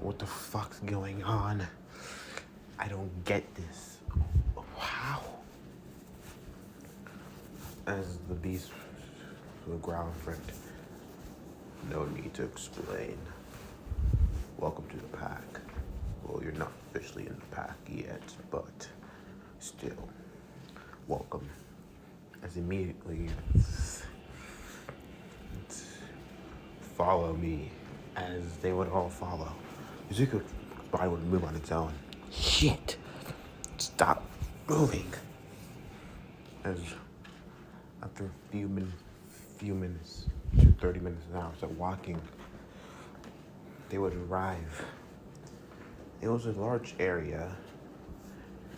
What the fuck's going on? I don't get this. How? As the beast to the ground friend. No need to explain. Welcome to the pack. Well, you're not officially in the pack yet, but still, welcome. As immediately follow me, as they would all follow. Zuko's body would move on its own. Shit! Stop moving! As after a few minutes, 30 minutes an hour of walking, they would arrive. It was a large area.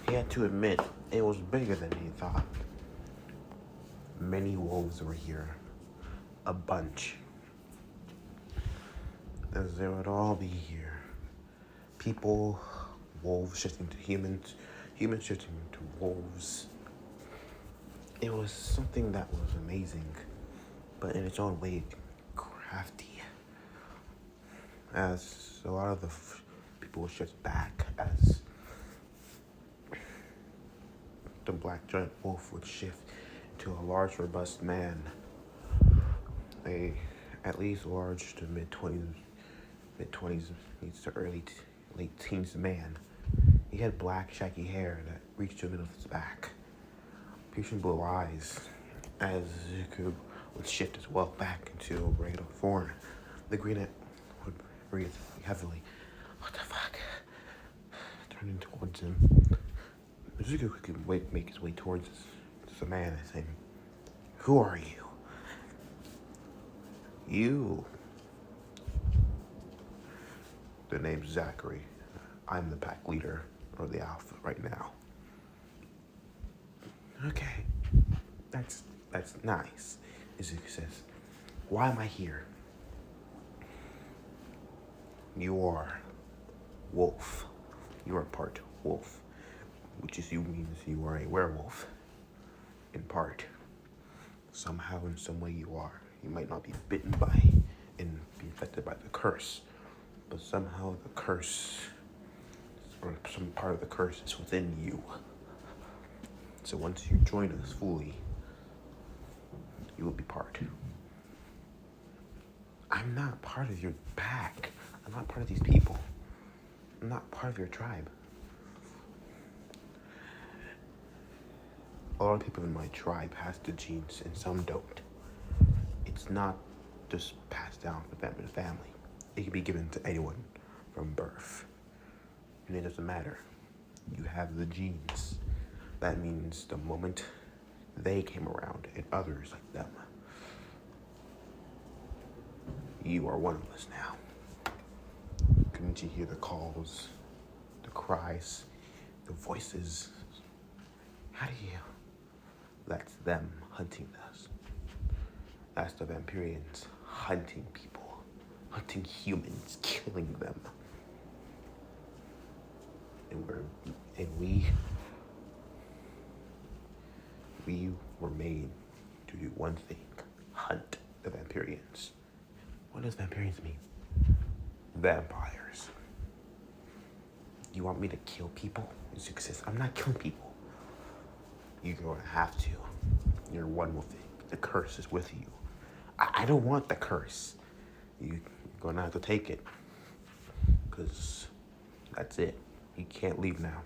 He had to admit, it was bigger than he thought. Many wolves were here. A bunch. As they would all be here. People, wolves shifting to humans, humans shifting to wolves. It was something that was amazing, but in its own way, crafty. As a lot of the people would shift back, as the black giant wolf would shift into a large, robust man. At least large to mid-20s, meets to late teens man. He had black, shaggy hair that reached to the middle of his back. Piercing blue eyes, as Zuko would shift as well back into a regular form. The greenet would breathe heavily. What the fuck? Turning towards him. Zuko could make his way towards the man and saying, "Who are you?" "You." The name's Zachary. I'm the pack leader, or the alpha right now. Okay, that's nice, Zuko says. Why am I here? You are wolf. You are part wolf, which means you are a werewolf. In part. Somehow, in some way you are. You might not be bitten by and be affected by the curse, but somehow the curse, or some part of the curse, is within you. So once you join us fully, you will be part. I'm not part of your pack. I'm not part of these people. I'm not part of your tribe. A lot of people in my tribe has the genes and some don't. It's not just passed down from family to family. It can be given to anyone from birth. And it doesn't matter. You have the genes. That means the moment they came around and others like them, you are one of us now. Couldn't you hear the calls, the cries, the voices? How do you? That's them hunting us. That's the Vampirians hunting people, hunting humans, killing them. And we were made to do one thing: hunt the Vampirians. What does Vampirians mean? Vampires. You want me to kill people? Zuko says, I'm not killing people. You're going to have to. You're one with it. The curse is with you. I don't want the curse. You're going to have to take it. Because that's it. You can't leave now.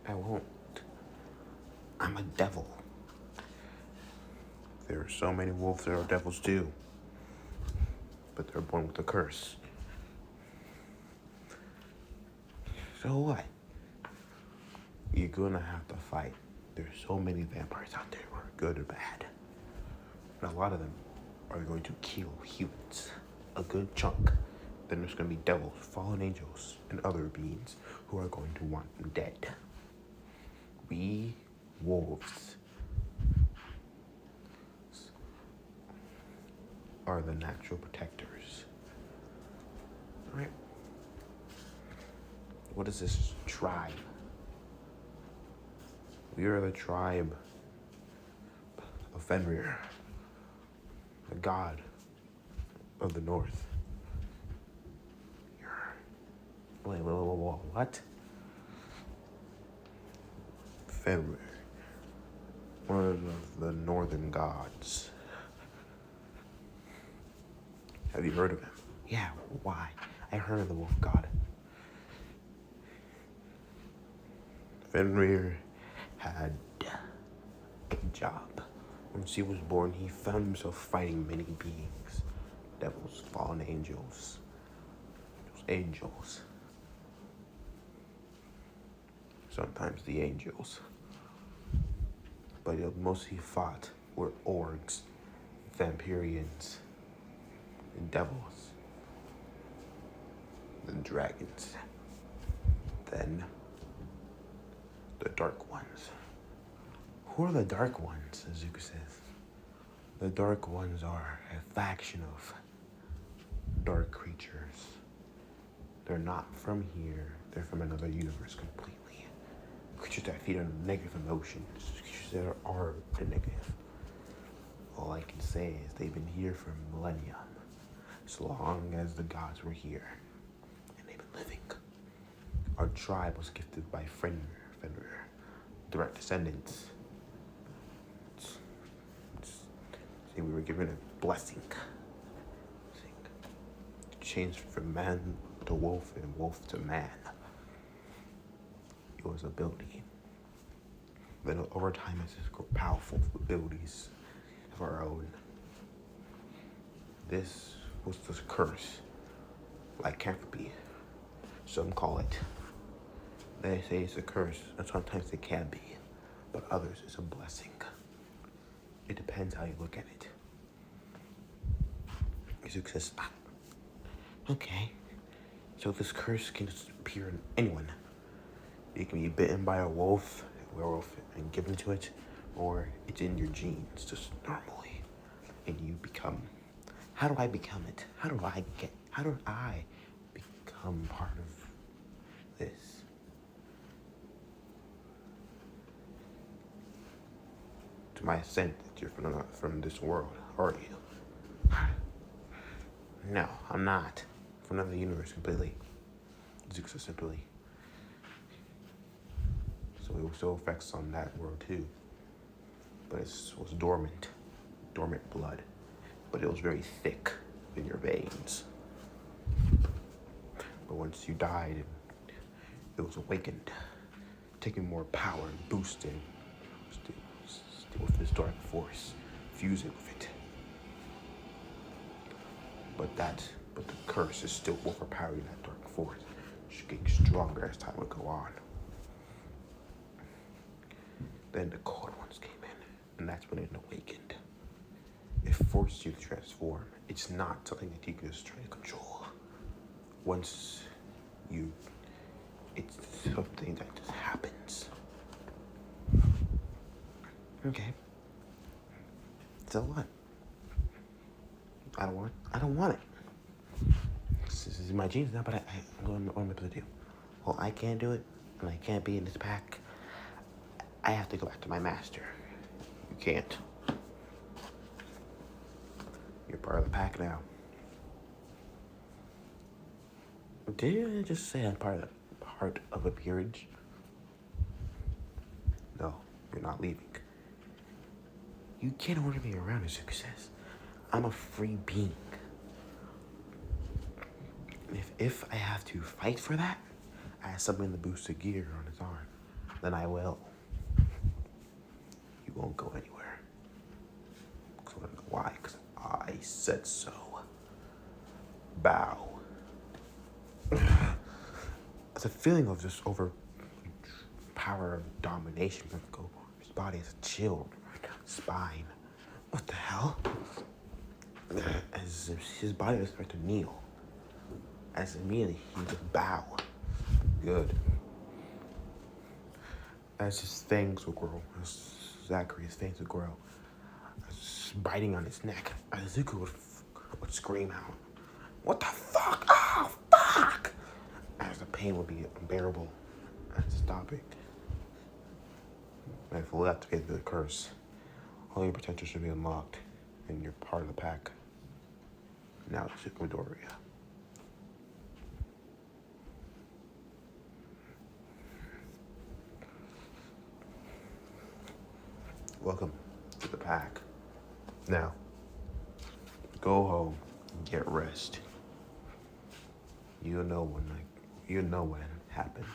I won't. I'm a devil. There are so many wolves that are devils too. But they're born with a curse. So what? You're gonna have to fight. There's so many vampires out there who are good or bad. But a lot of them are going to kill humans. A good chunk. Then there's gonna be devils, fallen angels, and other beings who are going to want them dead. We wolves are the natural protectors. Alright. What is this tribe? We are the tribe of Fenrir, the god of the north. Wait, what? Fenrir, one of the northern gods. Have you heard of him? Yeah, why? I heard of the wolf god. Fenrir had a job. Once he was born, he found himself fighting many beings. Devils, fallen angels. Those angels. Sometimes the angels. But most he fought were orcs, vampirians, and devils, and dragons. Then the Dark Ones. Who are the Dark Ones, as Zuko says? The Dark Ones are a faction of dark creatures. They're not from here. They're from another universe completely. Creatures that feed on negative emotions. Creatures that are negative. All I can say is they've been here for millennium. As long as the gods were here. And they've been living. Our tribe was gifted by Fenrir, direct descendants. We were given a blessing. Changed from man to wolf and wolf to man. It was ability. Then over time, as we grow powerful abilities of our own. This was the curse, lycanthropy. Some call it. They say it's a curse, and sometimes it can be, but others it's a blessing. It depends how you look at it. Zuko says, okay, so this curse can just appear in anyone. You can be bitten by a wolf, and given to it, or it's in your genes, just normally, and you become. How do I become it? How do I become part of this? To my assent that you're from this world, are you? No, I'm not. From another universe completely. Zuko simply. So it still affects on that world too. But it was dormant blood. But it was very thick in your veins. But once you died, it was awakened, taking more power and boosting with this dark force, fusing with it. But the curse is still overpowering that dark force. It's getting stronger as time would go on. Then the cold ones came in, and that's when it awakened. It forced you to transform. It's not something that you can just try to control. Once it's something that just happens. Okay. So what? I don't want it. This is my genes now, but what am I supposed to do? Well, I can't do it, and I can't be in this pack. I have to go back to my master. You can't. You're part of the pack now. Did I just say I'm part of a peerage? No, you're not leaving. You can't order me around, as Zuko says. I'm a free being. If I have to fight for that, I summon the boosted gear on his arm. Then I will. You won't go anywhere. So I don't know why, because I said so. Bow. It's a feeling of just power of domination. His body is chilled. Spine. What the hell? As his body will start to kneel. As immediately he just bow. Good. As his fangs will grow, as Zachary's fangs would grow, biting on his neck, as Zuko would scream out, "What the fuck? Oh, fuck!" As the pain would be unbearable and stopping. And if we left to get the curse, all your potential should be unlocked, and you're part of the pack. Now it's Zuko Midoriya. Welcome to the pack. Now, go home and get rest. You know when it happens.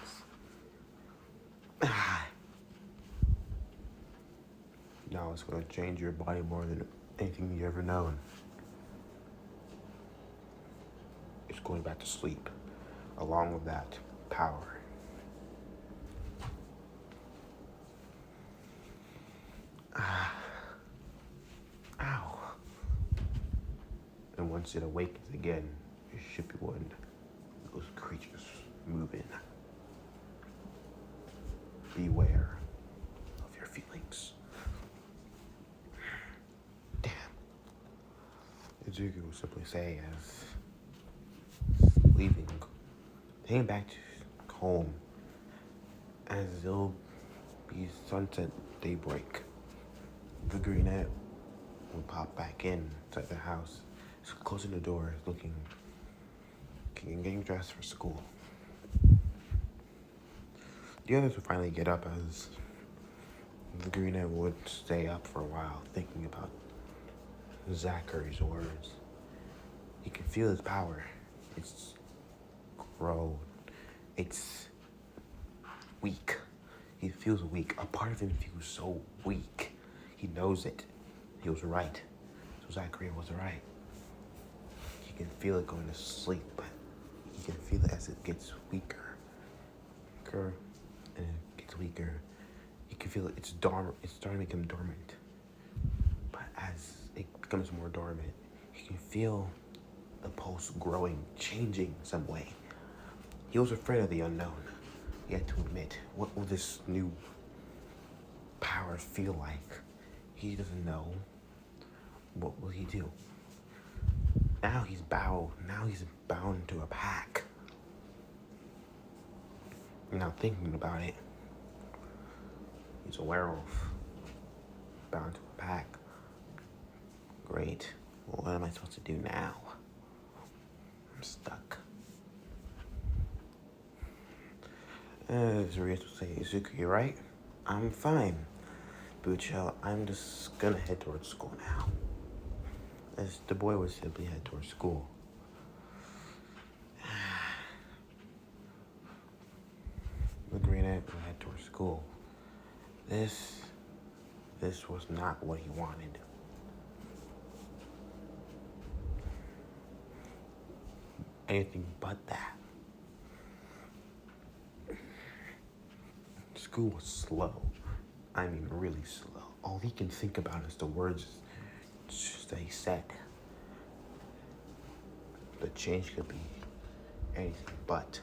Now it's gonna change your body more than anything you ever known. It's going back to sleep, along with that power. Ow. And once it awakens again, it should be when those creatures move in. Beware of your feelings. Damn. Izuku will simply say as leaving, heading back to home as it'll be sunset daybreak. The greenette will pop back in inside the house. He's closing the door, looking, getting dressed for school. The others would finally get up as the greenette would stay up for a while, thinking about Zachary's words. He can feel his power. It's grown. It's weak. He feels weak. A part of him feels so weak. He knows it. He was right. So Zachary was right. He can feel it going to sleep, but he can feel it as it gets weaker. And it gets weaker. He can feel it. It's dormant. It's starting to become dormant. But as it becomes more dormant, he can feel the pulse growing, changing some way. He was afraid of the unknown. He had to admit, what will this new power feel like? He doesn't know. What will he do? Now he's bound to a pack. Now thinking about it, he's a werewolf, bound to a pack. Great. Well, what am I supposed to do now? I'm stuck. Rias will say, Izuku, you right? I'm fine. Buchel, I'm just gonna head towards school now. As the boy would simply head towards school. The greenette would head towards school. This was not what he wanted. Anything but that. School was slow. I mean, really slow. All he can think about is the words that he said. The change could be anything but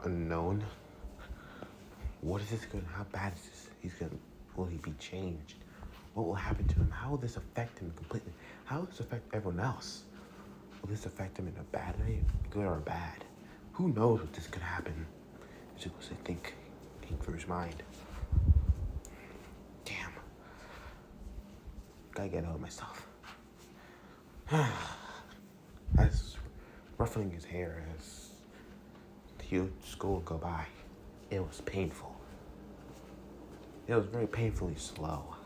unknown. What is this going? How bad is this? Will he be changed? What will happen to him? How will this affect him completely? How will this affect everyone else? Will this affect him in a bad way, good or bad? Who knows what this could happen? Just was thinking through his mind. Damn. Gotta get out of myself. As ruffling his hair as the school would go by, it was painful. It was very painfully slow.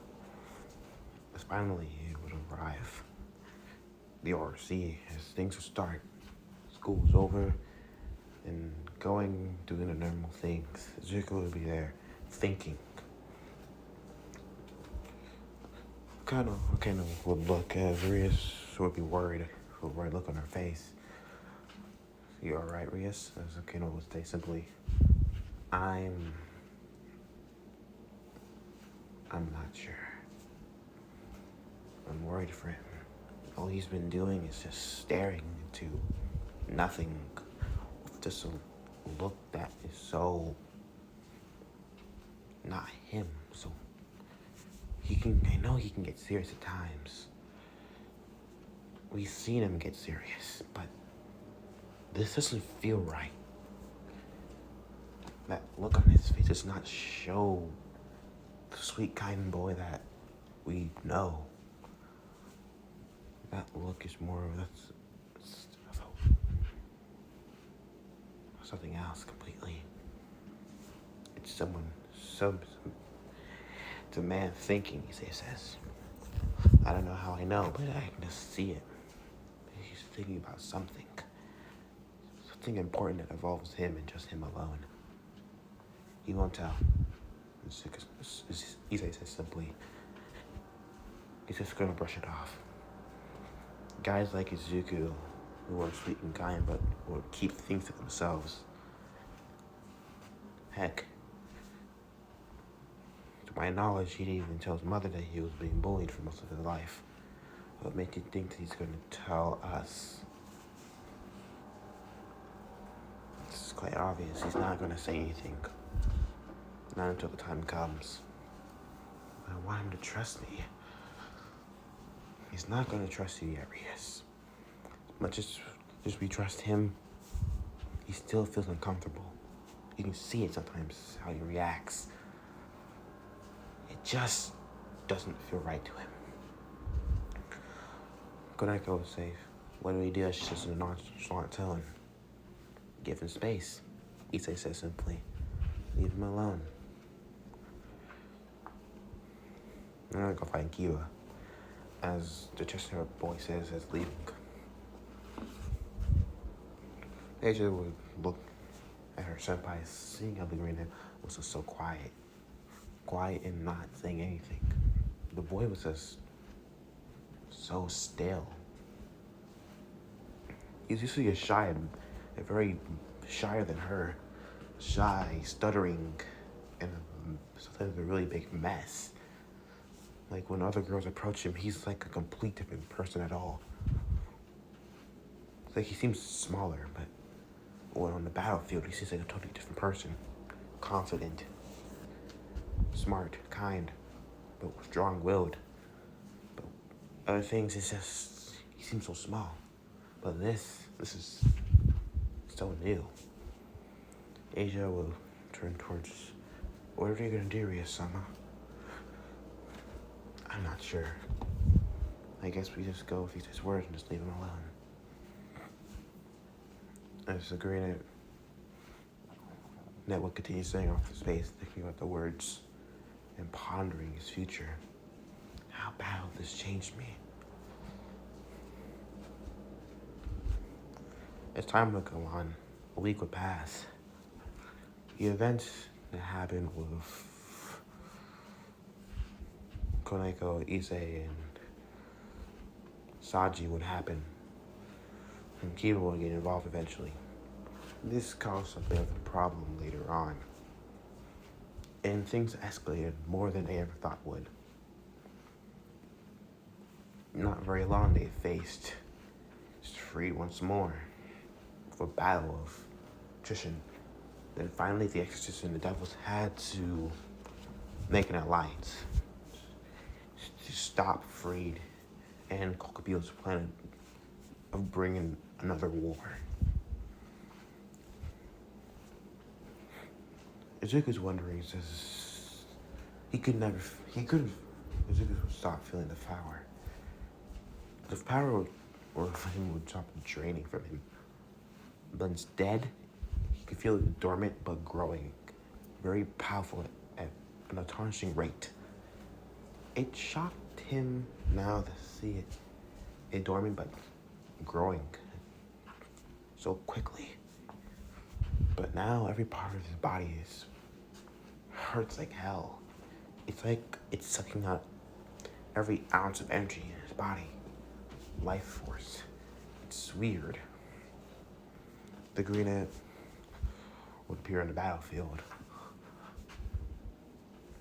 As finally it would arrive. The RC, as things would start. School was over and doing the normal things. Zuko would be there thinking. Kind of would look as Rias would be worried, with a worried look on her face. You alright, Rias? As Akino would say simply, I'm not sure. I'm worried for him. All he's been doing is just staring into nothing. Just a look that is so not him. So I know he can get serious at times. We've seen him get serious, but this doesn't feel right. That look on his face does not show the sweet, kind boy that we know. That look is that's something else completely. It's the man thinking, he says. I don't know how I know, but I can just see it. He's thinking about something. Something important that involves him and just him alone. He won't tell. He says simply. He's just gonna brush it off. Guys like Izuku, who are sweet and kind, but will keep things to themselves. Heck, to my knowledge, he didn't even tell his mother that he was being bullied for most of his life. What makes you think that he's gonna tell us? It's quite obvious. He's not gonna say anything. Not until the time comes. I want him to trust me. He's not gonna trust you yet, Rias. Much as we trust him, he still feels uncomfortable. You can see it sometimes, how he reacts. It just doesn't feel right to him. Koneko would say, what do we do? It's just a nonchalant tone. Give him space. Issei says simply, leave him alone. I'm gonna go find Kiba. As the Chester boy says, as leaving. Asia would look at her senpai, seeing how the green head was just so quiet. Quiet and not saying anything. The boy was just so still. He's usually a very shyer than her. Shy, stuttering, and sometimes a really big mess. Like when other girls approach him, he's like a complete different person at all. It's like he seems smaller, but when on the battlefield, he seems like a totally different person. Confident, smart, kind, but strong-willed. But other things, it's just, he seems so small. But this is so new. Asia will turn towards, what are you gonna do, Ryo-sama? I'm not sure. I guess we just go with his words and just leave him alone. As the green network continues saying off the space, thinking about the words and pondering his future. How bad this changed me. As time would go on, a week would pass. The events that happened with Koneko, Issei, and Saji would happen. And Kiba would get involved eventually. This caused a bit of a problem later on. And things escalated more than they ever thought would. Not very long they faced Freed once more for a battle of attrition. Then finally the Exorcist and the Devils had to make an alliance to stop Freed and Kokubil's plan of bringing another war. Izuku's wondering, says Izuku would stop feeling the power. The power would stop draining from him. But instead, he could feel it dormant but growing. Very powerful at an astonishing rate. It shocked him now to see it dormant but growing so quickly. But now every part of his body hurts like hell. It's like it's sucking out every ounce of energy in his body. Life force. It's weird. The green ant would appear on the battlefield.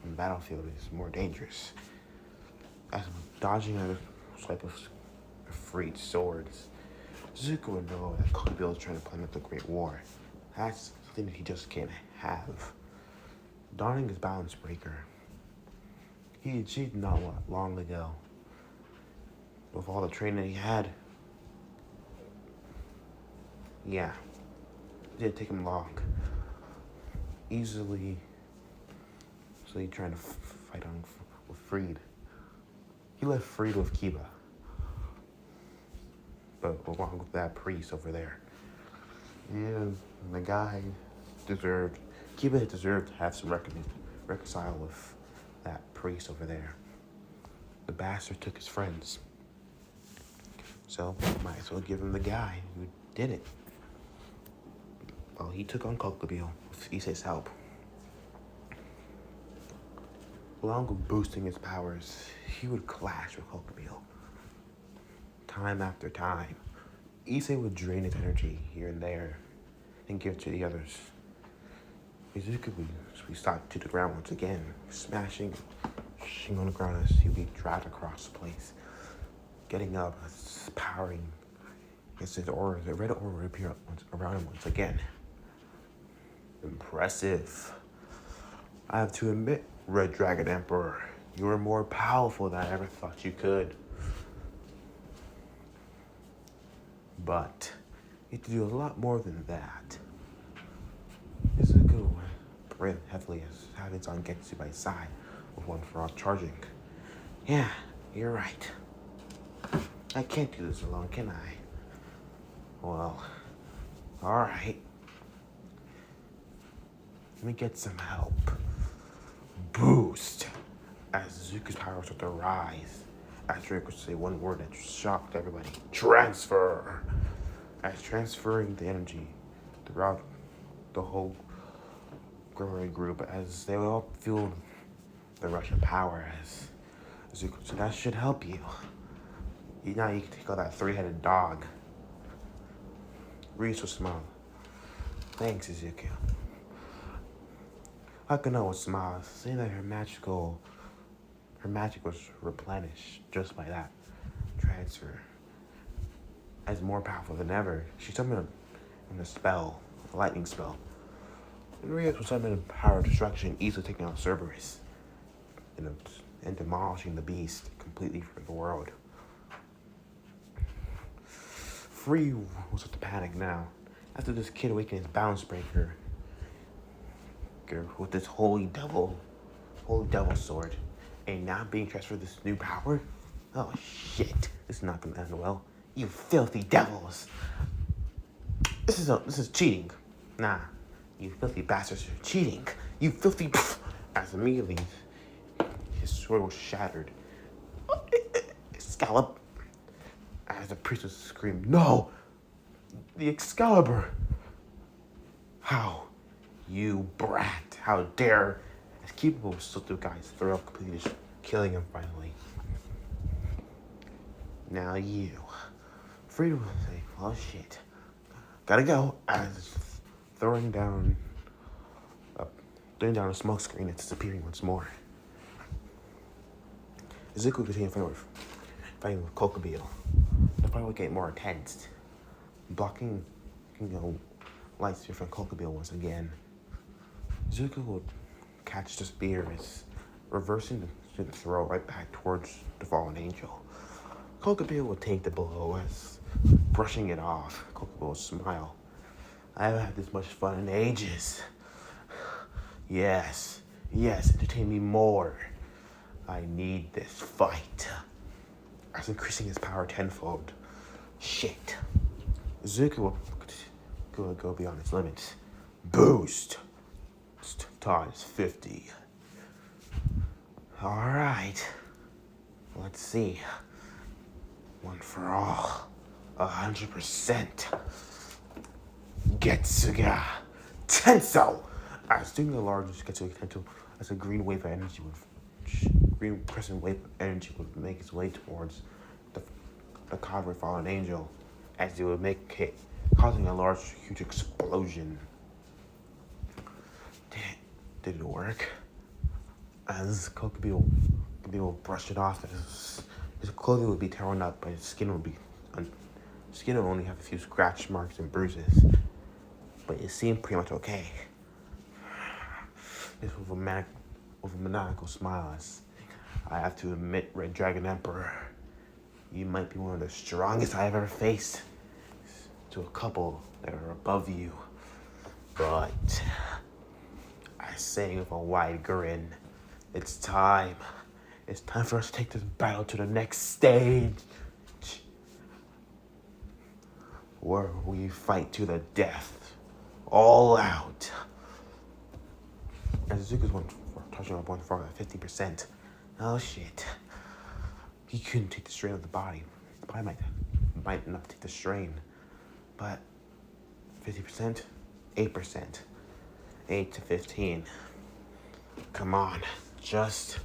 And the battlefield is more dangerous. As dodging a swipe of Freed swords, Zuko would know that Kokubil is trying to plan out the Great War. That's something that he just can't have. Donning his balance breaker, he achieved not long ago. With all the training he had, yeah, it didn't take him long. Easily trying to fight on with Freed. He left Freed with Kiba, but along with that priest over there. And the guy Kiba had deserved to have some reconcile with that priest. priest over there. The bastard took his friends. So, might as well give him the guy who did it. Well, he took on Kokobio with Issei's help. Along with boosting his powers, he would clash with Kokobio. Time after time, Issei would drain his energy here and there and give it to the others. Izuku would be stopped to the ground once again, smashing on the ground as he would be dragged across the place. Getting up, powering against his aura, the red aura would appear around him once again. Impressive. I have to admit, Red Dragon Emperor, you are more powerful than I ever thought you could. But you have to do a lot more than that. Izuku breathed heavily as having his Zangetsu by his side, with one for all charging. Yeah, you're right. I can't do this alone, can I? Well, alright. Let me get some help. Boost! As Izuku's power started to rise, as Drake would say one word that shocked everybody. Transfer! As transferring the energy throughout the whole Grimmery group, as they all feel the rush of power, as Izuku said, that should help you. Now you can take out that three-headed dog. Reese will smile. Thanks, Izuku. Hakuno would smile, saying that her magic was replenished just by that transfer. As more powerful than ever, she summoned a spell, a lightning spell. And Rios was summoning a power of destruction, easily taking out Cerberus and demolishing the beast completely from the world. Free was with the panic now. After this kid awakened his balance breaker with this holy devil sword, and now being transferred this new power? Oh shit, this is not gonna end well. You filthy devils! This is cheating. Nah, you filthy bastards are cheating. You filthy as immediately his sword was shattered. Scallop! As the priestess screamed, "No! The Excalibur! How? You brat! How dare!" As Kipo was still through guy's throat, completely just killing him finally. Now you. Frida will say, "Oh shit. Gotta go." As throwing down a smoke screen and disappearing once more. Izuku continued fighting with Kokobio. The fight would get more intense, blocking lights from Kokobio once again. Izuku would catch the spear as reversing the throw right back towards the fallen angel. Kokobio would take the blow as brushing it off. Kokobio would smile. I haven't had this much fun in ages. Yes, entertain me more. I need this fight. As increasing his power tenfold. Shit. Izuku will go beyond its limits. Boost. Times 50. Alright. Let's see. One for all. 100%. Getsuga. Tenso! As doing the largest Getsuga Tenso, as a green crescent wave of energy would make its way towards the cadre fallen angel, as it would make it, causing a large, huge explosion. Did it work? As Kokobio brushed it off, his clothing would be torn up, but his skin would only have a few scratch marks and bruises. But it seemed pretty much okay. This with a maniacal smile, as I have to admit, Red Dragon Emperor, you might be one of the strongest I've ever faced. To a couple that are above you. But I say with a wide grin, it's time. It's time for us to take this battle to the next stage. Where we fight to the death. All out. As Izuku's touching up one for 50%. Oh shit. He couldn't take the strain of the body. The body might not take the strain, but 50%, 8%, 8 to 15. Come on, just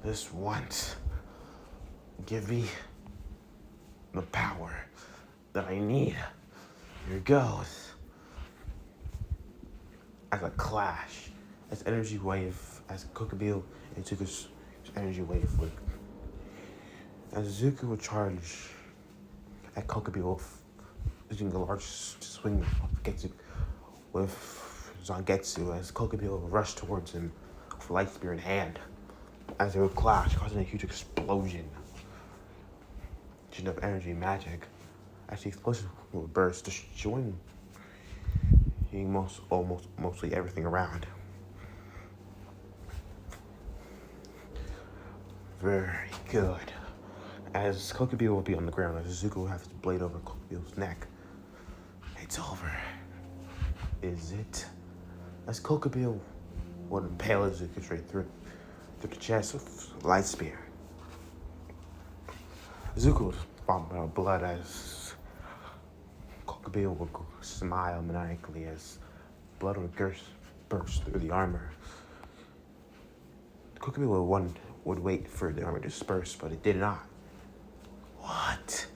this once. Give me the power that I need. Here it goes. As a clash, as energy wave, as Kokobio and Zuko's energy wave would. As Zuko would charge at Kokobio using a large swing of Getsu with Zangetsu as Kokobio would rush towards him with light spear in hand. As they would clash, causing a huge explosion of energy magic. As the explosion would burst, destroying mostly everything around. Very good. As Kokobio will be on the ground, as Zuko will have his blade over Kokobio's neck. It's over. Is it? As Kokobio would impale Zuko straight through the chest with a light spear. Zuko would vomit out blood as Kokobio would smile maniacally as blood would burst through the armor. Kokobio would wait for the armor to disperse, but it did not. What?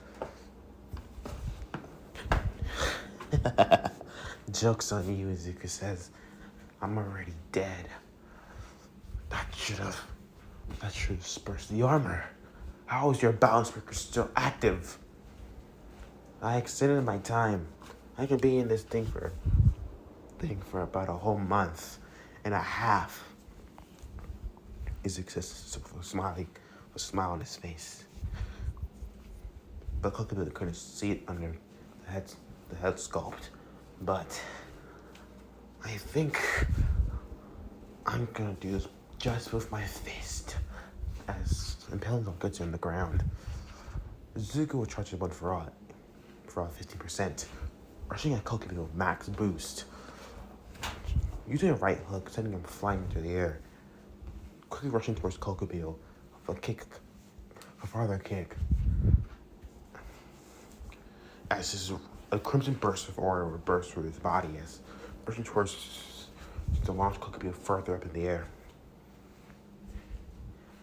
Joke's on you, Zuko says. I'm already dead. That should have dispersed the armor. How is your balance breaker still active? I extended my time. I could be in this thing for about a whole month and a half. His existence was smiling, with a smile on his face. But Kokobio couldn't see it under the head sculpt. But I think I'm gonna do this just with my fist. As impaling gets on the ground, Zuko will charge it one for all 15%, rushing at Kokobio with max boost. Using a right hook, sending him flying into the air. Quickly rushing towards Kokobio with a farther kick. As a crimson burst of aura would burst through his body as rushing towards to launch Kokobio further up in the air.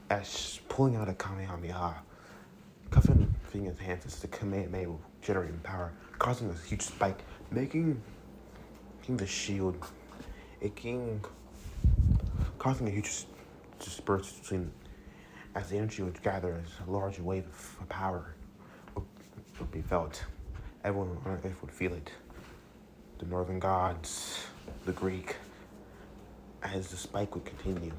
As pulling out a Kamehameha, cuffing his hands as the Kamehameha will generate power, causing a huge spike, making the shield, causing a huge disperse between, as the energy would gather as a large wave of power would be felt. Everyone on Earth would feel it. The northern gods, the Greek, as the spike would continue.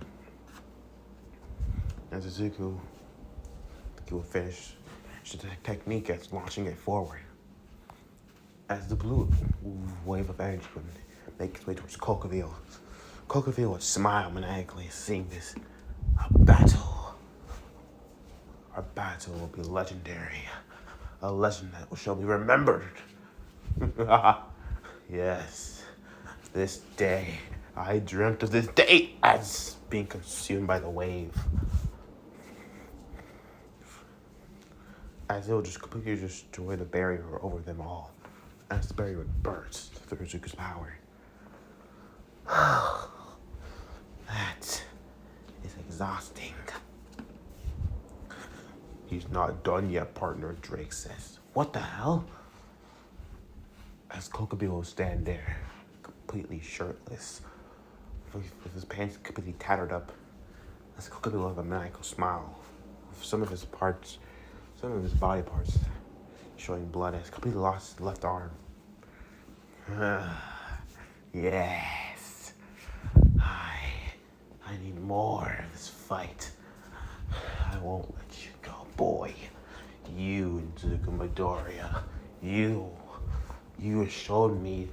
As Zuko would finish the technique as launching it forward. As the blue wave of energy would make its way towards Kokobio, Kokobio would smile maniacally seeing this. Our battle will be legendary. A legend that shall be remembered. Yes, this day, I dreamt of this day as being consumed by the wave. As it would just completely destroy the barrier over them all. As the barrier would burst through Zuko's power. That is exhausting. He's not done yet, partner, Drake says. What the hell? As Kokobio will stand there, completely shirtless, with his pants completely tattered up. As Kokobio will have a maniacal smile, with some of his body parts showing blood as completely lost his left arm. Yes. I need more of this fight. I won't let you go, boy. You and Zuko Midoriya, you have shown me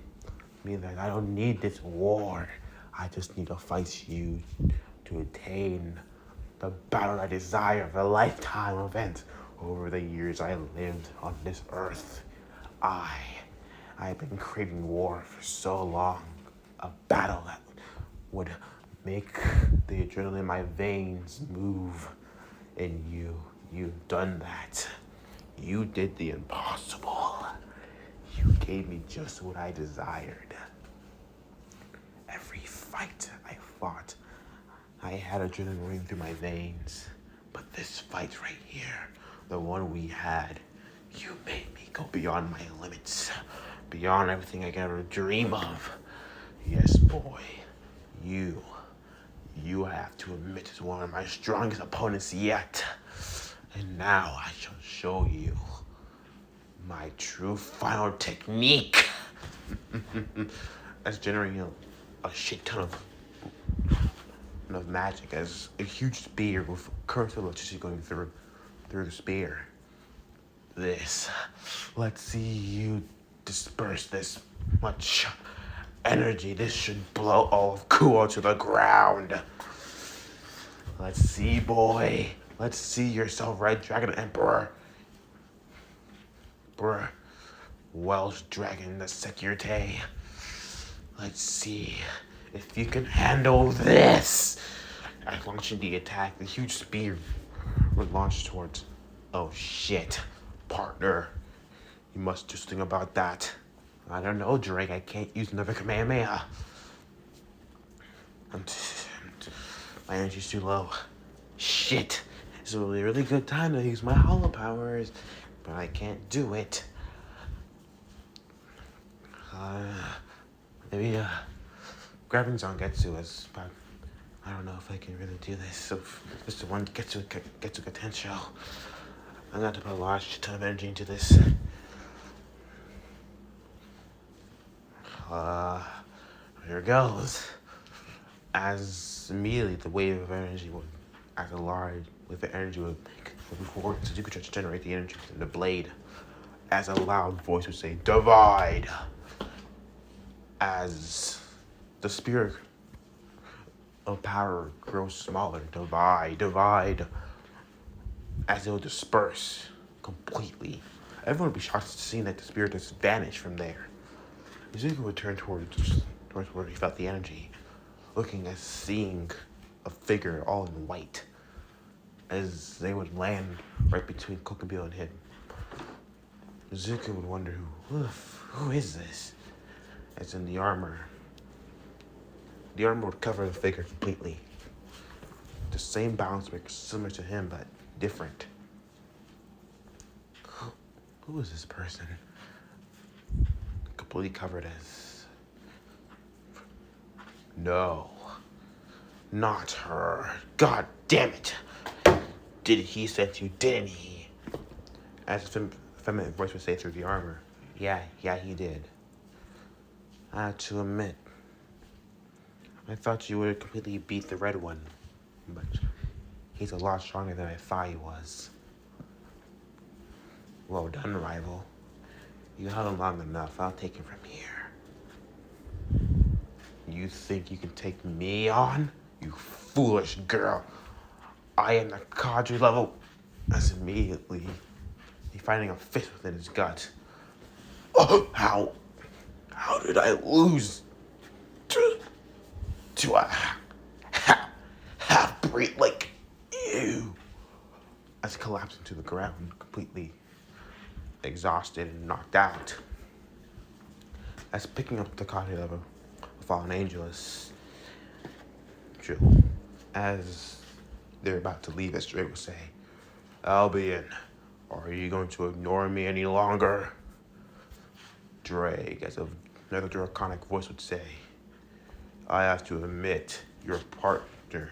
that I don't need this war. I just need to fight you to attain the battle I desire of a lifetime event. Over the years I lived on this earth, I've been craving war for so long. A battle that would make the adrenaline in my veins move. And you've done that. You did the impossible. You gave me just what I desired. Every fight I fought, I had adrenaline running through my veins. But this fight right here, the one we had, you made me go beyond my limits, beyond everything I could ever dream of. Yes, boy, you have to admit is one of my strongest opponents yet. And now I shall show you my true final technique. That's generating a shit ton of magic as a huge spear with currents of electricity going through the spear. Let's see you disperse this much energy. This should blow all of Kuo to the ground. Let's see, boy. Let's see yourself, Red Dragon Emperor. Bruh. Welsh Dragon the Security. Let's see if you can handle this. As launching the attack, the huge spear was launched towards. Oh shit, partner. You must do something about that. I don't know, Drake. I can't use another Kamehameha. My energy's too low. Shit. It's a really good time to use my hollow powers, but I can't do it. Maybe grabbing Zangetsu is, but I don't know if I can really do this. So if this is the one get to potential. I'm gonna have to put a large ton of energy into this. Here it goes. As immediately the wave of energy would, as a large wave of energy would make before Suzuki tried to generate the energy in the blade, as a loud voice would say, "Divide." As the spirit of power grows smaller, divide, as it will disperse completely. Everyone would be shocked to see that the spirit just vanished from there. Izuku would turn towards where he felt the energy, looking as seeing a figure all in white, as they would land right between Kokubil and him. Izuku would wonder who is this? As in the armor would cover the figure completely. The same balance break similar to him, but different. Who is this person? Completely covered as... No. Not her. God damn it. Did he send you, didn't he? As a feminine voice would say through the armor. Yeah, he did. I have to admit, I thought you would completely beat the red one, but he's a lot stronger than I thought he was. Well done, rival. You held him long enough. I'll take him from here. You think you can take me on? You foolish girl. I am the cadre level. As immediately, he finding a fist within his gut. Oh, how did I lose to a half-breed like you? As he collapsed into the ground, completely exhausted and knocked out. As picking up the cadre level, a fallen angel is Jill. As they're about to leave, as Drake will say, Albion, are you going to ignore me any longer? Drake, as another draconic voice would say, I have to admit, your partner,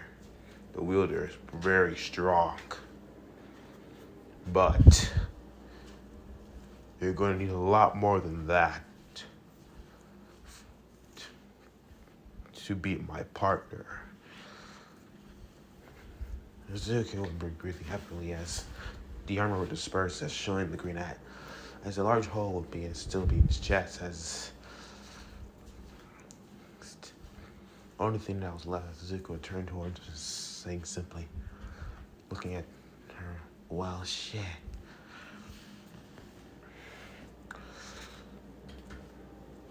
the wielder, is very strong. But you're going to need a lot more than that to beat my partner. Izuku would be breathing heavily as the armor would disperse, as showing the green hat, as a large hole would still be in his chest, as only thing that was left, Izuku would turn towards her, saying simply, looking at her, well, shit.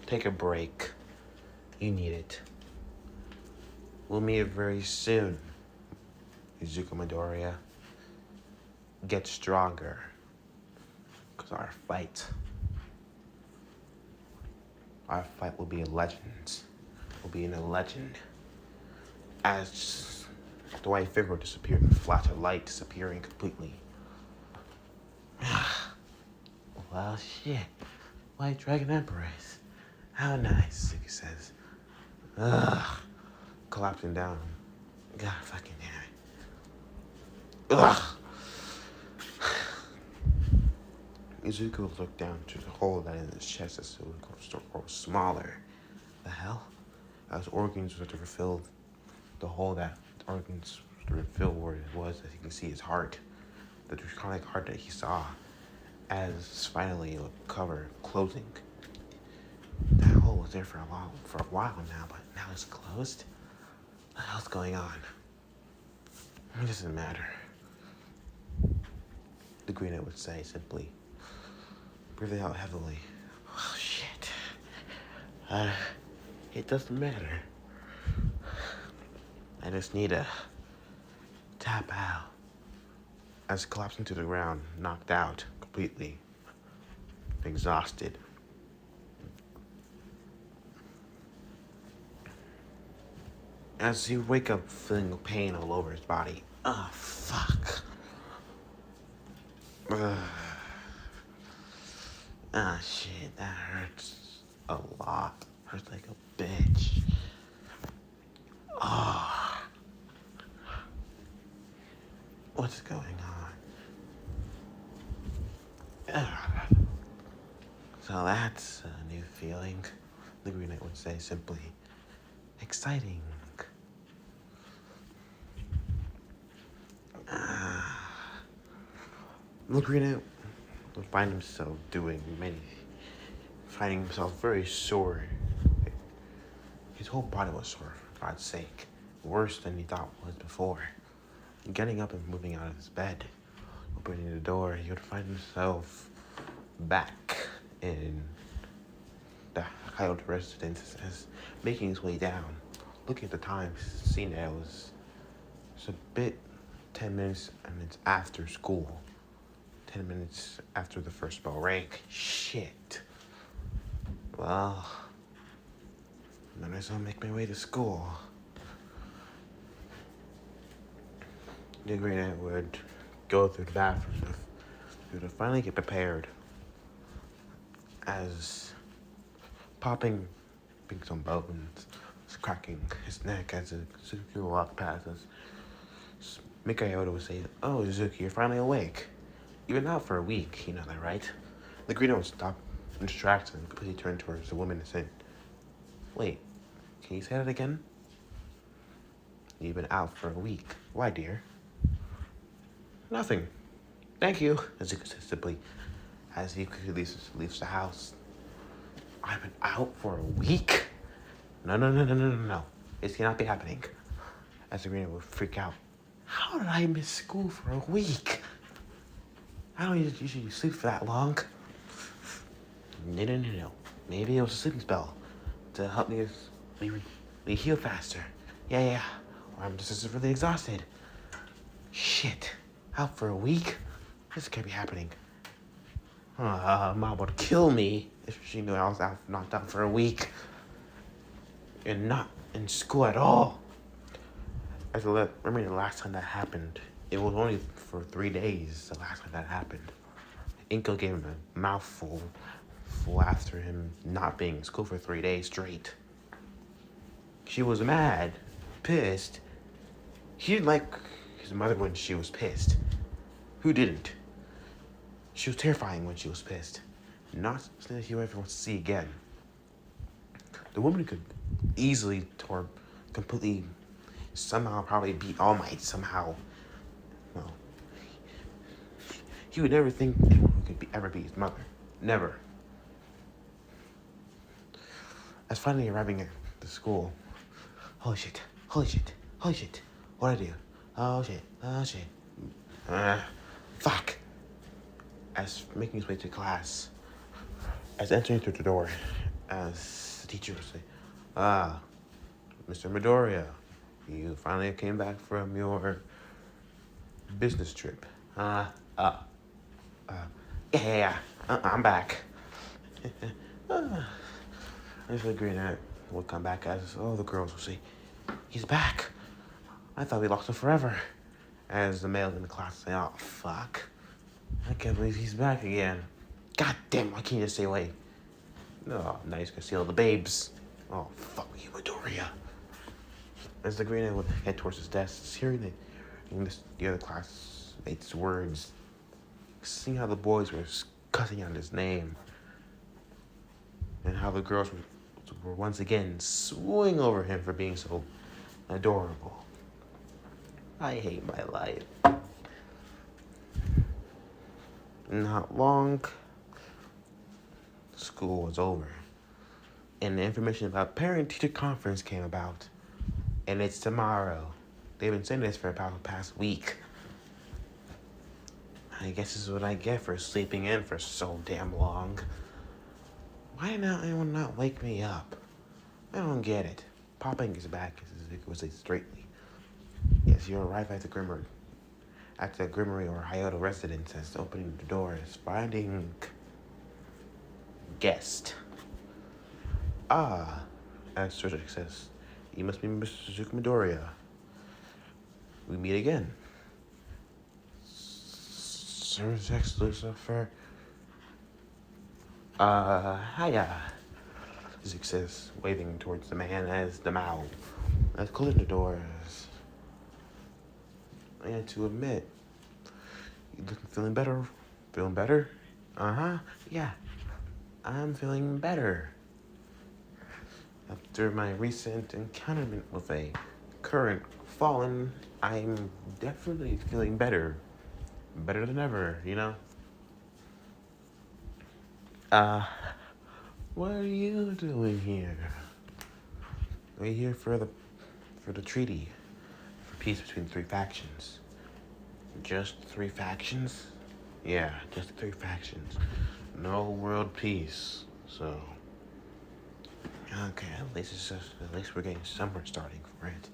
Take a break. You need it. We'll meet very soon, Izuku Midoriya. Get stronger. Because our fight will be a legend. Will be in a legend. As the white figure disappeared in a flash of light, disappearing completely. Well, shit. White Dragon Empress. How nice, Izuku says. Ugh. Collapsing down. God fucking damn it. Ugh. Izuku looked down to the hole that in his chest as it would grow smaller. The hell? As organs started to refill the hole that organs started to fill where it was, as you can see his heart. The draconic heart that he saw as finally a cover closing. That hole was there for a while now, but now it's closed? What the hell's going on? It doesn't matter. The Green Knight would say simply, breathing out heavily. Oh shit. It doesn't matter. I just need to tap out. As collapsing to the ground, knocked out completely, exhausted. As he wake up feeling pain all over his body. Oh, fuck. Ah, shit, that hurts a lot. Hurts like a bitch. Oh. What's going on? So that's a new feeling, the Green Knight would say simply. Exciting. The Green Knight would find himself finding himself very sore. His whole body was sore, for God's sake. Worse than he thought was before. Getting up and moving out of his bed, opening the door, he would find himself back in the Kyoto residence as making his way down. Looking at the time, seeing that it's a bit 10 minutes and it's after school. 10 minutes after the first bell rang. Shit. Well, might as well make my way to school. The Green Knight would go through the bathroom to finally get prepared. As popping some bones, cracking his neck as Suzuki walked past us. Mikayoda would say, "Oh, Suzuki, you're finally awake. You've been out for a week, you know that, right?" The Green Knight would stop, distracted, and completely turn towards the woman and said, "Wait, can you say that again? You've been out for a week. Why, dear?" "Nothing. Thank you," Suzuki said simply, as he quickly leaves the house. "I've been out for a week? No. This cannot be happening." As the Green Knight would freak out. How did I miss school for a week? I don't usually sleep for that long. No. Maybe it was a sleeping spell to help me heal faster. Yeah. Or I'm just really exhausted. Shit. Out for a week? This can't be happening. Mom would kill me if she knew I was knocked out for a week. And not in school at all. I remember the last time that happened. It was only for 3 days the last time that happened. Inko gave him a mouthful after him not being in school for 3 days straight. She was mad, pissed. He didn't like his mother when she was pissed. Who didn't? She was terrifying when she was pissed. Not something that he ever wants to see again. The woman could easily completely somehow probably beat All Might somehow. Well, he would never think anyone who could ever be his mother. Never. As finally arriving at the school, holy shit. What'd I do? Oh shit. Fuck. As making his way to class, as entering through the door, as the teacher would say, Mr. Midoriya, You finally came back from your business trip. Yeah, I'm back. There's the green ant will come back as, oh, the girls will say, he's back. I thought we lost him forever. As the male in the class say, oh, fuck. I can't believe he's back again. God damn, why can't you just say, wait? No, now he's gonna steal the babes. Oh, fuck you, Midoriya. As the green ant would head towards his desk, hearing the other classmates' words, seeing how the boys were cussing out his name, and how the girls were once again swooning over him for being so adorable. I hate my life. Not long, school was over, and the information about parent-teacher conference came about, and it's tomorrow. They've been saying this for about the past week. I guess this is what I get for sleeping in for so damn long. Why did anyone not wake me up? I don't get it. Popping is back, as it was straightly. Yes, you arrive at the Grimmer. At the Grimmery or Hyota residence, as opening the doors, finding guest. Ah, as Cedric says, you must be Mr. Midoriya. We meet again. Cedric Lucifer. Hiya. Zik says, waving towards the man as the Mao. As closing the doors. And to admit, you feeling better? Feeling better? Uh-huh. Yeah. I'm feeling better. After my recent encounter with a current fallen, I'm definitely feeling better. Better than ever, you know? What are you doing here? We're here for the treaty. For peace between 3 factions. Just 3 factions? Yeah, just 3 factions. No world peace. So, okay, at least we're getting somewhere starting for it.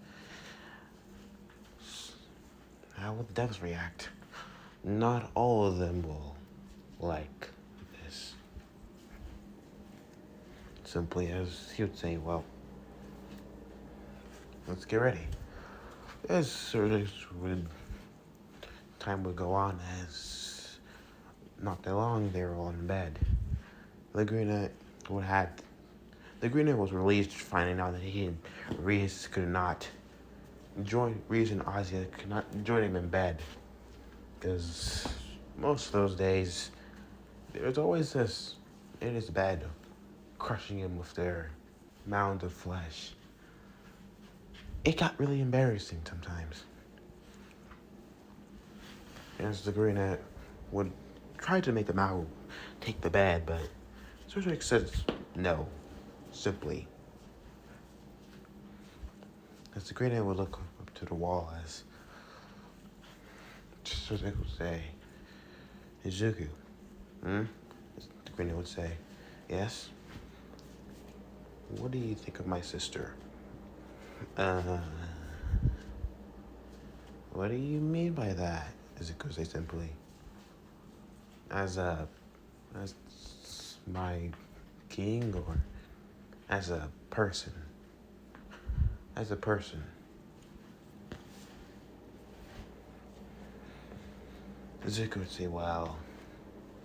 How will the devs react? Not all of them will like this. Simply as he would say, well, let's get ready. As time would go on, as not that long, they were all in bed. The Green Knight was relieved finding out that he and Reese could not join. Reese and Ozzy could not join him in bed, because most of those days there's always this in his bed, crushing him with their mound of flesh. It got really embarrassing sometimes. As the Green Knight would try to make the Mao take the bed, but Cedric says no, simply. As the Green Knight would look up to the wall, as Cedric would say, Izuku, The Green Knight would say, yes? What do you think of my sister? What do you mean by that? Izuku would say simply. As my king, or as a person? As a person. Izuku would say, well,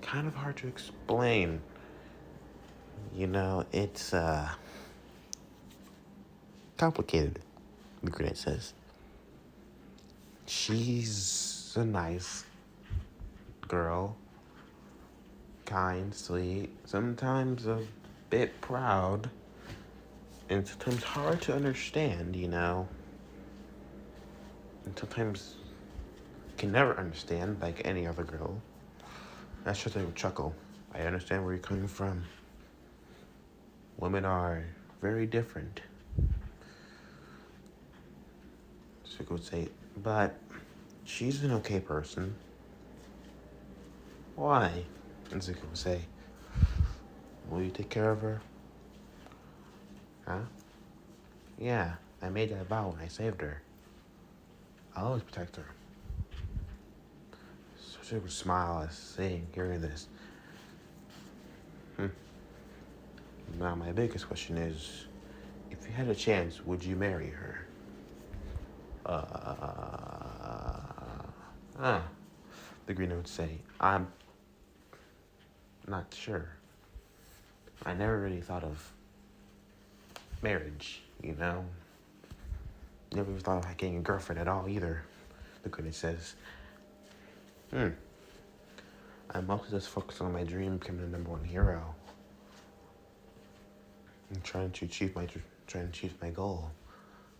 kind of hard to explain. You know, it's complicated, the Green Knight says. She's a nice girl. Kind, sweet, sometimes a bit proud, and sometimes hard to understand, you know. And sometimes can never understand, like any other girl. That's just a chuckle. I understand where you're coming from. Women are very different. Suko would say, but she's an okay person. Why? And Zuko would say, will you take care of her? Huh? Yeah. I made that vow when I saved her. I'll always protect her. So she would smile as saying, hearing this. Now my biggest question is, if you had a chance, would you marry her? The green would say, I'm not sure. I never really thought of marriage, you know? Never even thought of getting a girlfriend at all either. The green says, I'm mostly just focused on my dream of becoming the #1 hero. I'm trying to achieve my goal.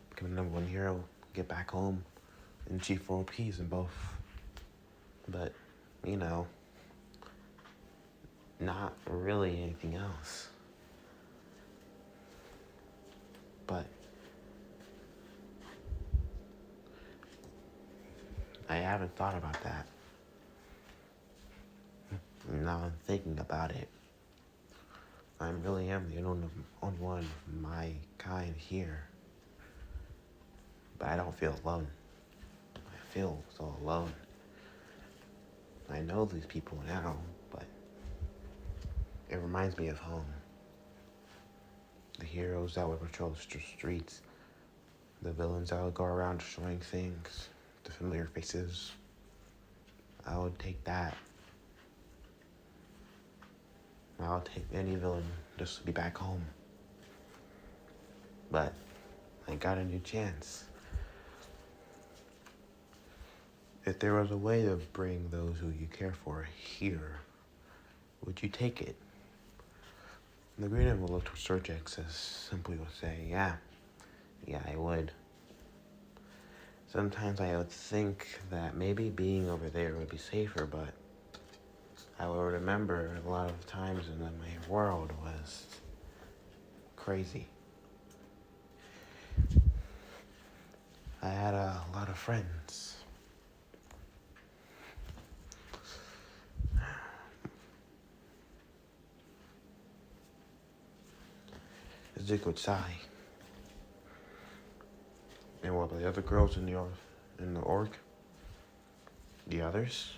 Become the #1 hero, get back home, and achieve world peace in both. But, you know, not really anything else. But I haven't thought about that. Now I'm thinking about it. I really am the only one of my kind here. But I don't feel alone. I feel so alone. I know these people now, but it reminds me of home. The heroes that would patrol the streets. The villains that would go around destroying things. The familiar faces. I would take that. I'll take any villain just to be back home. But I got a new chance. If there was a way to bring those who you care for here, would you take it? The green one will look towards Surgex as simply would say, yeah, I would. Sometimes I would think that maybe being over there would be safer, but I will remember a lot of times in my world was crazy. I had a lot of friends. Zik would sigh. And what about the other girls in the org? The others?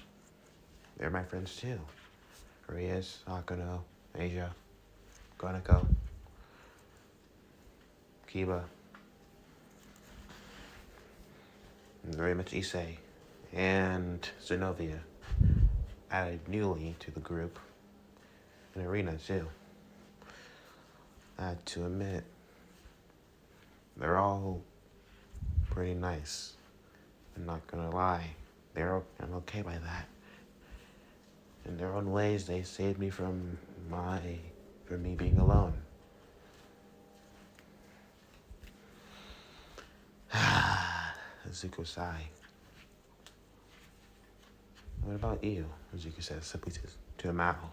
They're my friends too. Reyes, Akano, Asia, Gonako, Kiba, and very much Issei, and Zenobia, added newly to the group, and Arena too. I had to admit, they're all pretty nice. I'm not gonna lie, I'm okay by that. In their own ways, they saved me from me being alone. Zuko sighed. What about you? Zuko said simply to Mao.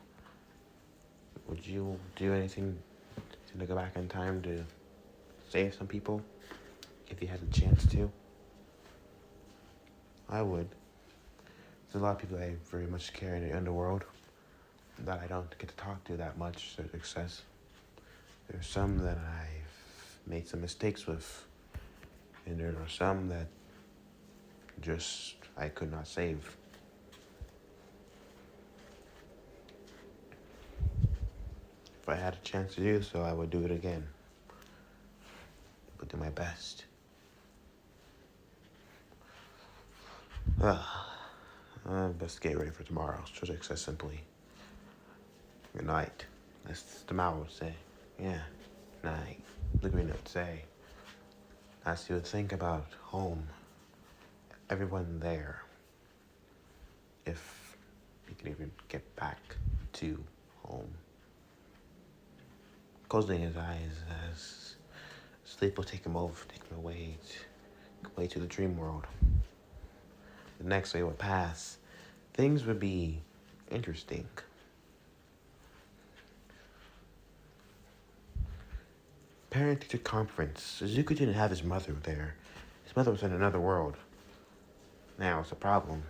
Would you do anything to go back in time to save some people if you had the chance to? I would. There's a lot of people I very much care in the underworld that I don't get to talk to that much to success. There's some that I've made some mistakes with, and there are some that just I could not save. If I had a chance to do so, I would do it again. But do my best. Best get ready for tomorrow. Suzik says simply. Good night. That's the Mao would say. Yeah, night. The green would say. As you would think about home, everyone there, if you can even get back to home. Closing his eyes as sleep will take him away to the dream world. The next day would pass. Things would be interesting. Parent-teacher conference. Suzuki didn't have his mother there. His mother was in another world. Now it's a problem.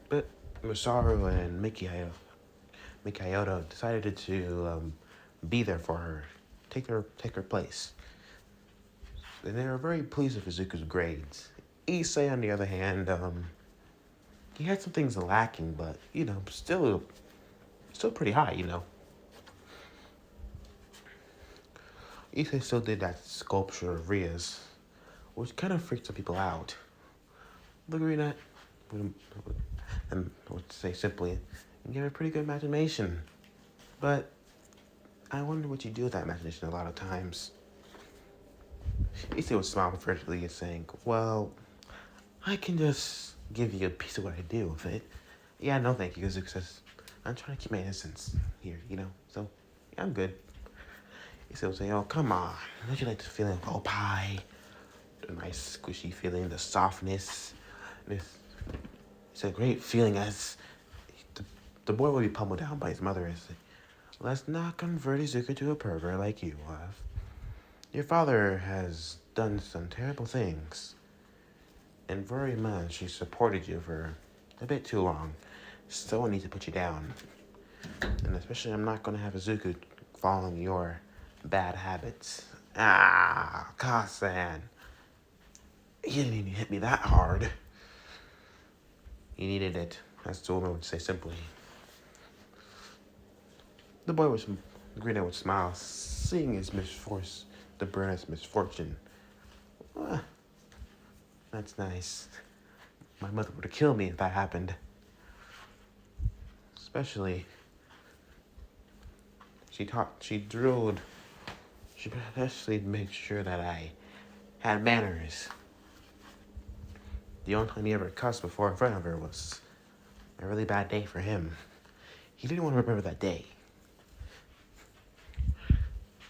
But Masaru and Mikayota decided to be there for her. Take her place. and they were very pleased with Izuku's grades. Issei, on the other hand, he had some things lacking, but still pretty high. Issei still did that sculpture of Ria's, which kind of freaked some people out. The greenette, and I would say simply, you have a pretty good imagination, but I wonder what you do with that imagination a lot of times. Issei would smile furtively and saying, "Well, I can just give you a piece of what I do with it." "Yeah, no thank you," Izuku says. "I'm trying to keep my innocence here, so yeah, I'm good." Issei would say, "Oh, come on. Don't you like the feeling of pie? The nice squishy feeling, the softness. It's a great feeling as the boy will be pummeled down by his mother and say, 'Let's not convert Izuku to a pervert like you have. Your father has done some terrible things, and very much he supported you for a bit too long. So I need to put you down. And especially I'm not going to have Izuku following your bad habits.'" "Ah, Kasan. He didn't even hit me that hard." "He needed it," as the woman would say simply. The boy would grin and would smile, seeing his the brunette's misfortune. "Ah, that's nice. My mother would have killed me if that happened. Especially, she drilled, she especially made sure that I had manners. The only time he ever cussed before in front of her was a really bad day for him. He didn't want to remember that day.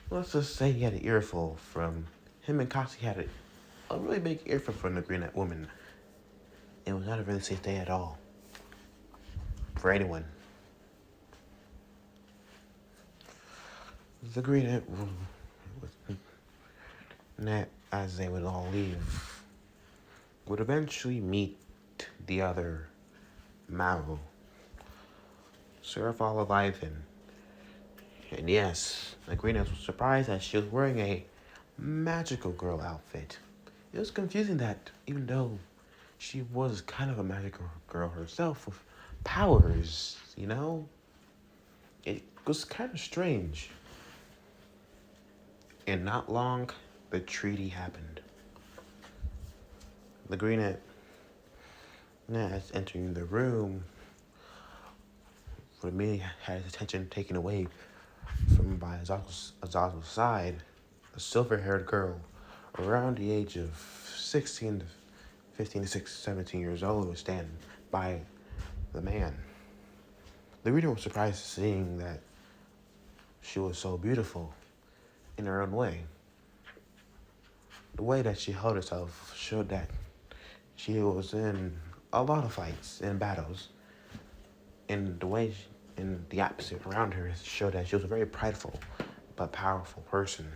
Let's just say he had an earful from him, and Kasi had a really big earful from the brunette woman. It was not a really safe day at all. For anyone. The brunette, as they would all leave, would eventually meet the other Mao, Seraph all alive, and yes, the greenhouse was surprised that she was wearing a magical girl outfit. It was confusing that even though she was kind of a magical girl herself with powers, it was kind of strange. And not long, the treaty happened. The greenette, as entering the room, for me had his attention taken away from by Azazel's side. A silver-haired girl around the age of 16 to 15 to 17 years old was standing by the man. The reader was surprised seeing that she was so beautiful in her own way. The way that she held herself showed that she was in a lot of fights and battles. And the way and the atmosphere around her showed that she was a very prideful but powerful person.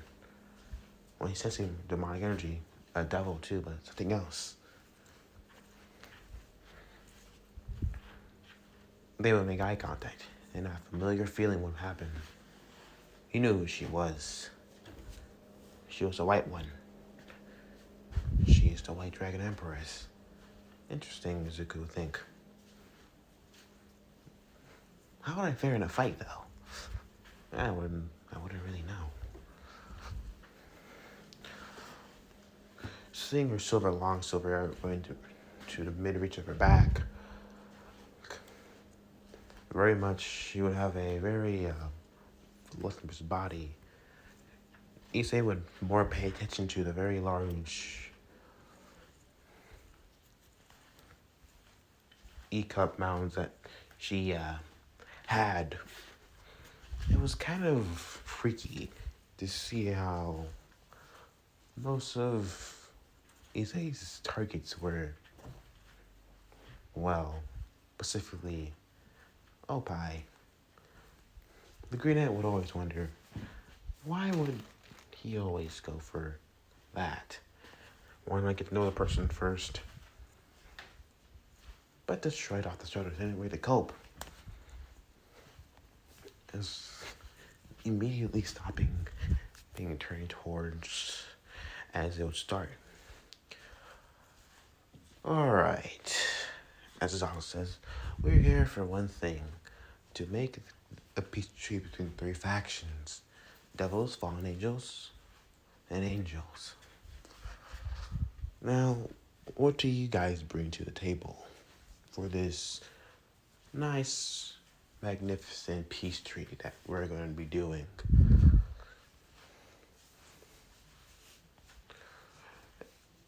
When he's sensing demonic energy, a devil too, but something else. They would make eye contact, and a familiar feeling would happen. He knew who she was. She was a white one. She is the White Dragon Empress. Interesting, Izuku would think. How would I fare in a fight, though? I wouldn't really know. Seeing her long silver hair going to the mid-reach of her back, very much she would have a very voluptuous body. Issei would more pay attention to the very large E-cup mounds that she had. It was kind of freaky to see how most of Issei's targets were, well, specifically Opie. The greenette would always wonder, why would he always go for that? Why not get to know the person first? But just right off the start, any way to cope is immediately stopping, being turned towards as it would start. Alright. As Zazel says, we're here for one thing. To make a peace treaty between three factions. Devils, fallen angels, and angels. Now, what do you guys bring to the table for this nice, magnificent peace treaty that we're going to be doing?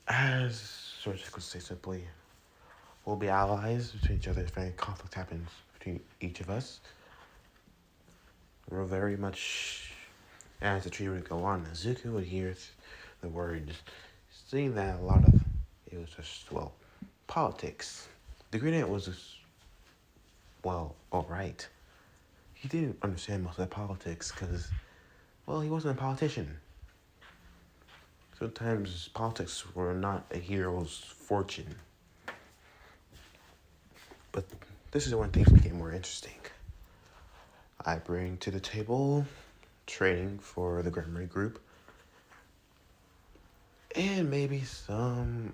As Sorcerer could say simply, we'll be allies between each other if any conflict happens between each of us. We're very much, as the treaty would go on, Zuko would hear the words, seeing that a lot of it was just, well, politics. The Green Ant was just, well, alright. He didn't understand most of the politics because, well, he wasn't a politician. Sometimes politics were not a hero's fortune. But this is when things became more interesting. I bring to the table training for the Grammar Group and maybe some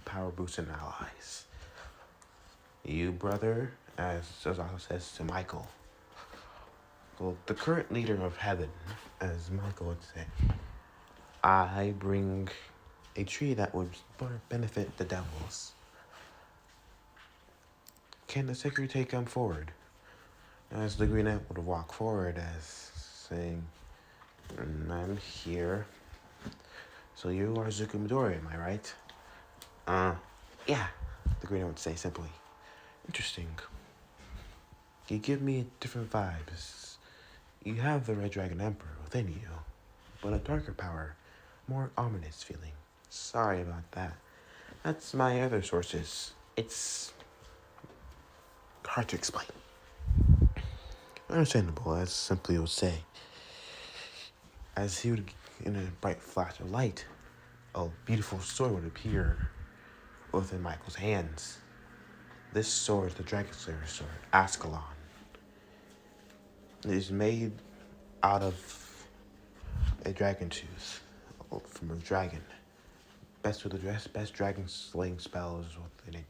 power boosting allies. You, brother, as Zazel says to Michael, well, the current leader of heaven, as Michael would say, I bring a tree that would benefit the devils. Can the secretary come forward? As the Green Knight would walk forward as saying, I'm here. So you are Zuko Midori, am I right? Yeah, the Green Knight would say simply. Interesting. You give me different vibes. You have the Red Dragon Emperor within you, but a darker power, more ominous feeling. Sorry about that. That's my other sources. It's hard to explain. Understandable, as simply would say. As he would, in a bright flash of light, a beautiful sword would appear within Michael's hands. This sword is the Dragon Slayer's sword, Ascalon. It is made out of a dragon tooth from a dragon. Best dragon slaying spells within it.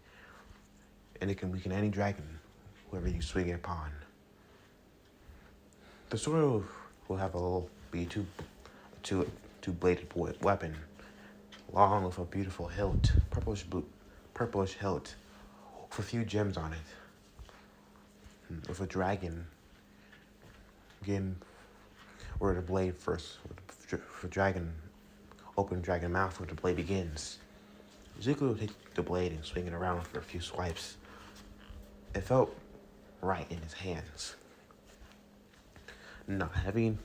And it can weaken any dragon, whoever you swing it upon. The sword will have be two bladed weapon, long with a beautiful hilt, purplish hilt, with a few gems on it. With a dragon, again, where the blade first, for dragon, open dragon mouth where the blade begins. Zuko will take the blade and swing it around for a few swipes. It felt right in his hands. Not heavy,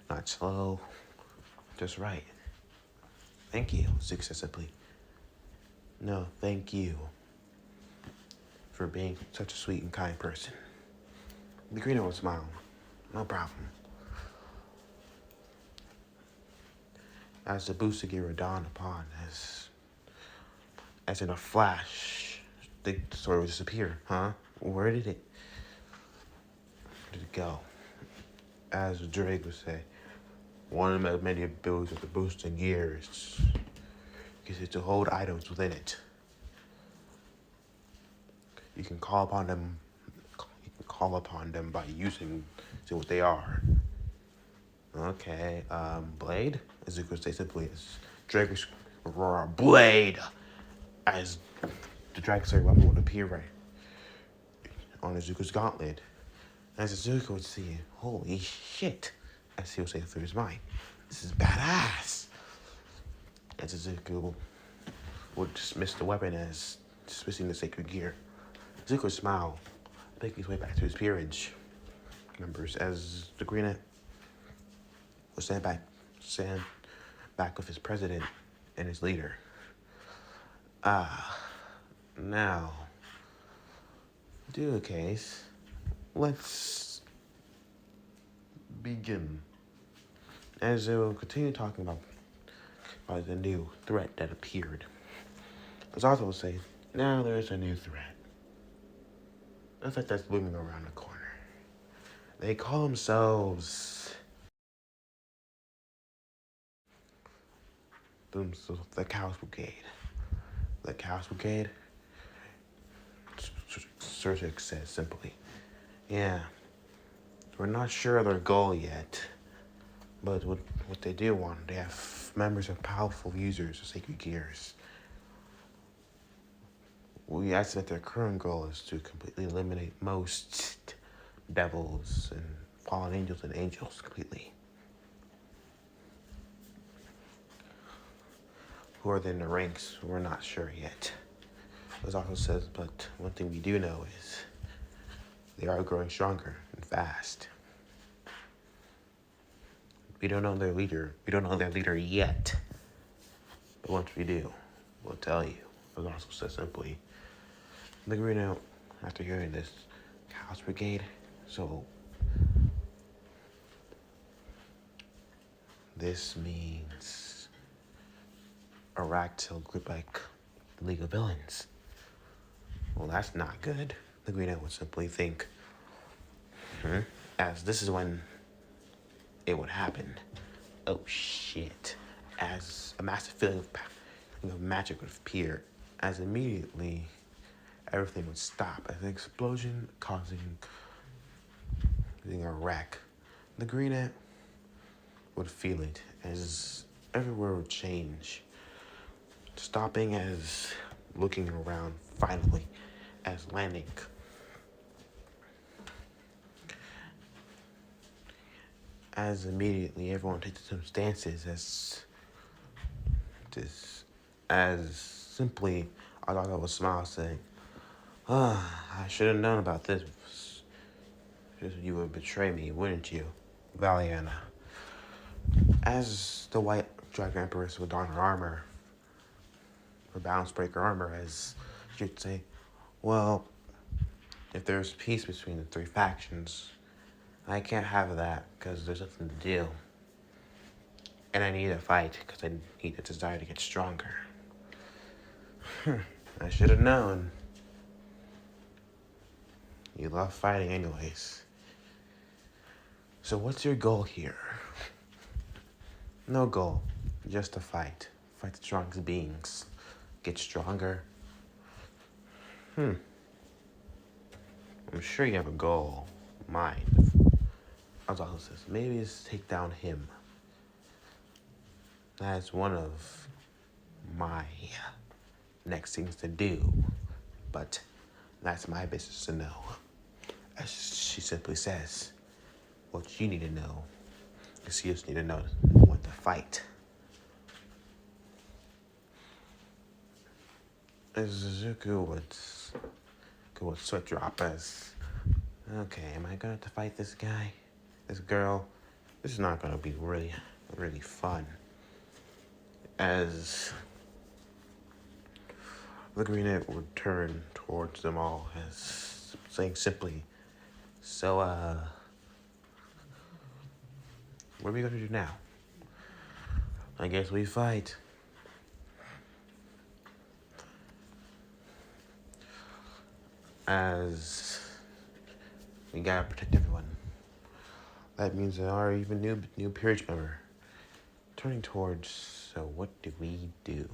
not slow, just right. Thank you, Zuko said simply. No, thank you for being such a sweet and kind person. The Green would smile. No problem. As the booster gear dawned upon, as in a flash, the sword would disappear. Huh? Where did it go? As Drake would say, one of the many abilities of the boosting gear is to hold items within it. You can call upon them. By using to what they are. Okay, blade. As you could say simply, as Drake roar blade, as the Dragon Slayer weapon would appear right on Izuku's gauntlet. As Izuku would see, holy shit, as he would say through his mind, this is badass. As Izuku would dismiss the weapon as dismissing the sacred gear. Izuku would smile, making his way back to his peerage members as the Green Knight would stand back with his president and his leader. Now, do a case. Let's begin. As they will continue talking about the new threat that appeared. As Arthur will say, now there's a new threat. A threat that's looming around the corner. They call themselves the Chaos Brigade. The Chaos Brigade, Surgic says simply, yeah, we're not sure of their goal yet, but what they do want, they have members of powerful users of sacred gears. We estimate their current goal is to completely eliminate most devils and fallen angels and angels completely. Who are in the ranks, we're not sure yet. It also says, but one thing we do know is they are growing stronger and fast. We don't know their leader. We don't know their leader yet. But once we do, we'll tell you. It also says simply, the Green after hearing this, Chaos Brigade, so this means Aractil group like the League of Villains. Well, that's not good. The Green would simply think, as this is when it would happen. Oh shit. As a massive feeling of magic would appear, as immediately everything would stop as an explosion causing a wreck. The Green Ant would feel it as everywhere would change, stopping as looking around finally as landing. As immediately everyone takes some stances as simply I thought I was smile saying, I should have known about this. You would betray me, wouldn't you, Valiana? As the White Dragon Empress would don her armor, her balance breaker armor, as she'd say, well, if there's peace between the three factions, I can't have that because there's nothing to do. And I need a fight because I need a desire to get stronger. I should have known. You love fighting anyways. So what's your goal here? No goal, just to fight. Fight the strongest beings. Get stronger. I'm sure you have a goal. Mine. Azazel says, maybe it's take down him. That's one of my next things to do. But that's my business to know. As she simply says, what you need to know is you just need to know when to fight. As Zuko would sweat drop as, okay, am I gonna have to fight this guy? This girl? This is not gonna be really, really fun. As the Green Ant would turn towards them all as saying simply, so, what are we gonna do now? I guess we fight. As we gotta protect everyone. That means there are even new peerage member. Turning towards, so what do we do?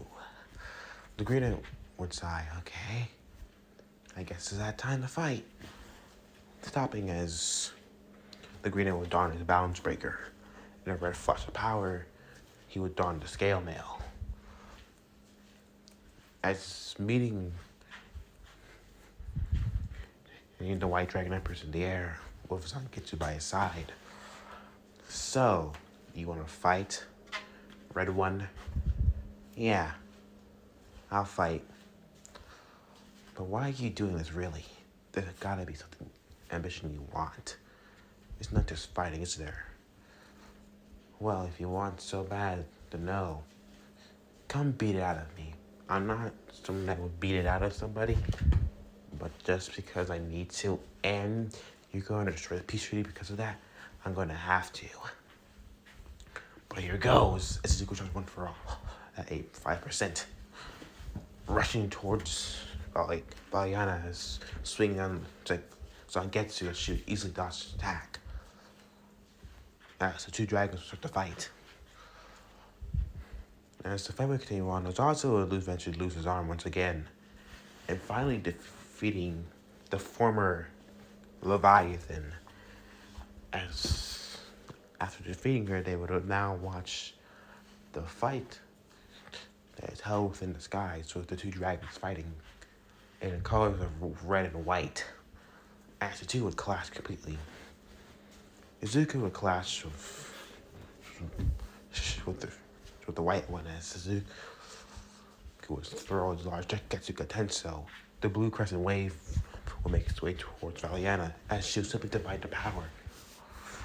The Green Ant would sigh, okay. I guess it's that time to fight. Stopping as the Green Ant would don his balance breaker. In a red flash of power, he would don the scale mail. As meeting the White Dragon Empress in the air, Wolfson gets you by his side. So, you wanna fight? Red one? Yeah, I'll fight. But why are you doing this really? There's gotta be something ambition you want. It's not just fighting, is there? Well, if you want so bad to know, come beat it out of me. I'm not someone that would beat it out of somebody, but just because I need to, and you're going to destroy the peace treaty because of that, I'm going to have to. But here goes. It's equal charge 1 for all at 5%. Rushing towards, Valiana is swinging on, Zangetsu, and she would easily dodge his attack. So two dragons start to fight. As the fight would continue on, Ozazu would eventually lose his arm once again, and finally defeating the former Leviathan. As after defeating her, they would now watch the fight that is held within the skies with the two dragons fighting in the colors of red and white. As the two would clash completely. Izuku would clash with the white one as Izuku would throw his large Getsuga Tenso. The blue crescent wave will make its way towards Valiana as she'll simply divide the power.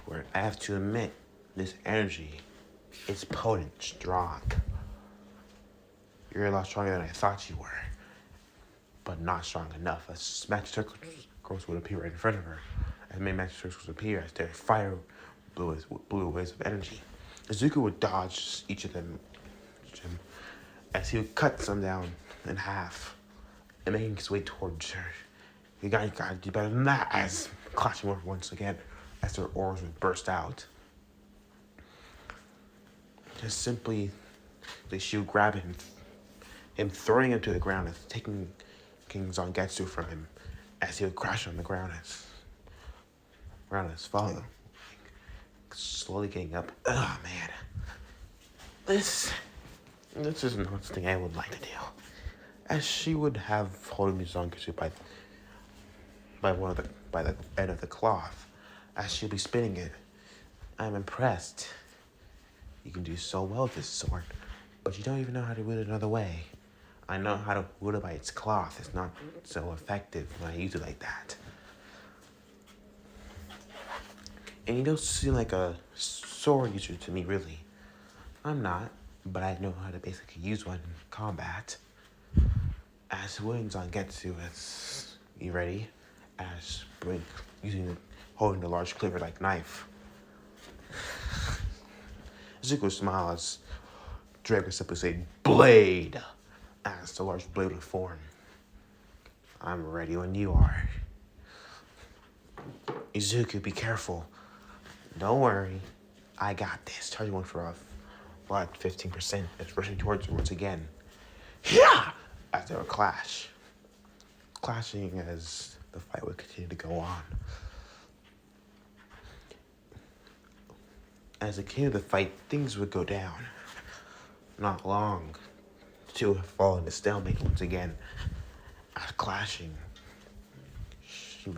Where I have to admit, this energy is potent, strong. You're a lot stronger than I thought you were, but not strong enough. As magic circles would appear right in front of her, as many magic circles would appear as their fire blew waves of energy. Izuku would dodge each of them as he would cut some down in half and making his way towards her. You gotta do better than that as clashing over once again as their auras would burst out. Just simply, she would grab him throwing him to the ground and taking King Zangetsu from him as he would crash on the ground as falling. Slowly getting up. Oh man. This is not something I would like to do. As she would have holding me Zangetsu by the end of the cloth, as she'll be spinning it. I'm impressed. You can do so well with this sword, but you don't even know how to wield it another way. I know how to wield it by its cloth. It's not so effective when I use it like that. And you don't seem like a sword user to me, really. I'm not, but I know how to basically use one in combat. As wielding Zangetsu, as you ready? As holding the large cleaver-like knife. Zuko smiles as Drake would simply say, "Blade!" as the large blade would form. I'm ready when you are. Izuku, be careful. Don't worry. I got this. Charging one for 15%. It's rushing towards her once again. Yeah! As they would clash. Clashing as the fight would continue to go on. As it came to the fight, things would go down. Not long. The two would fall into stalemate once again. As clashing. Two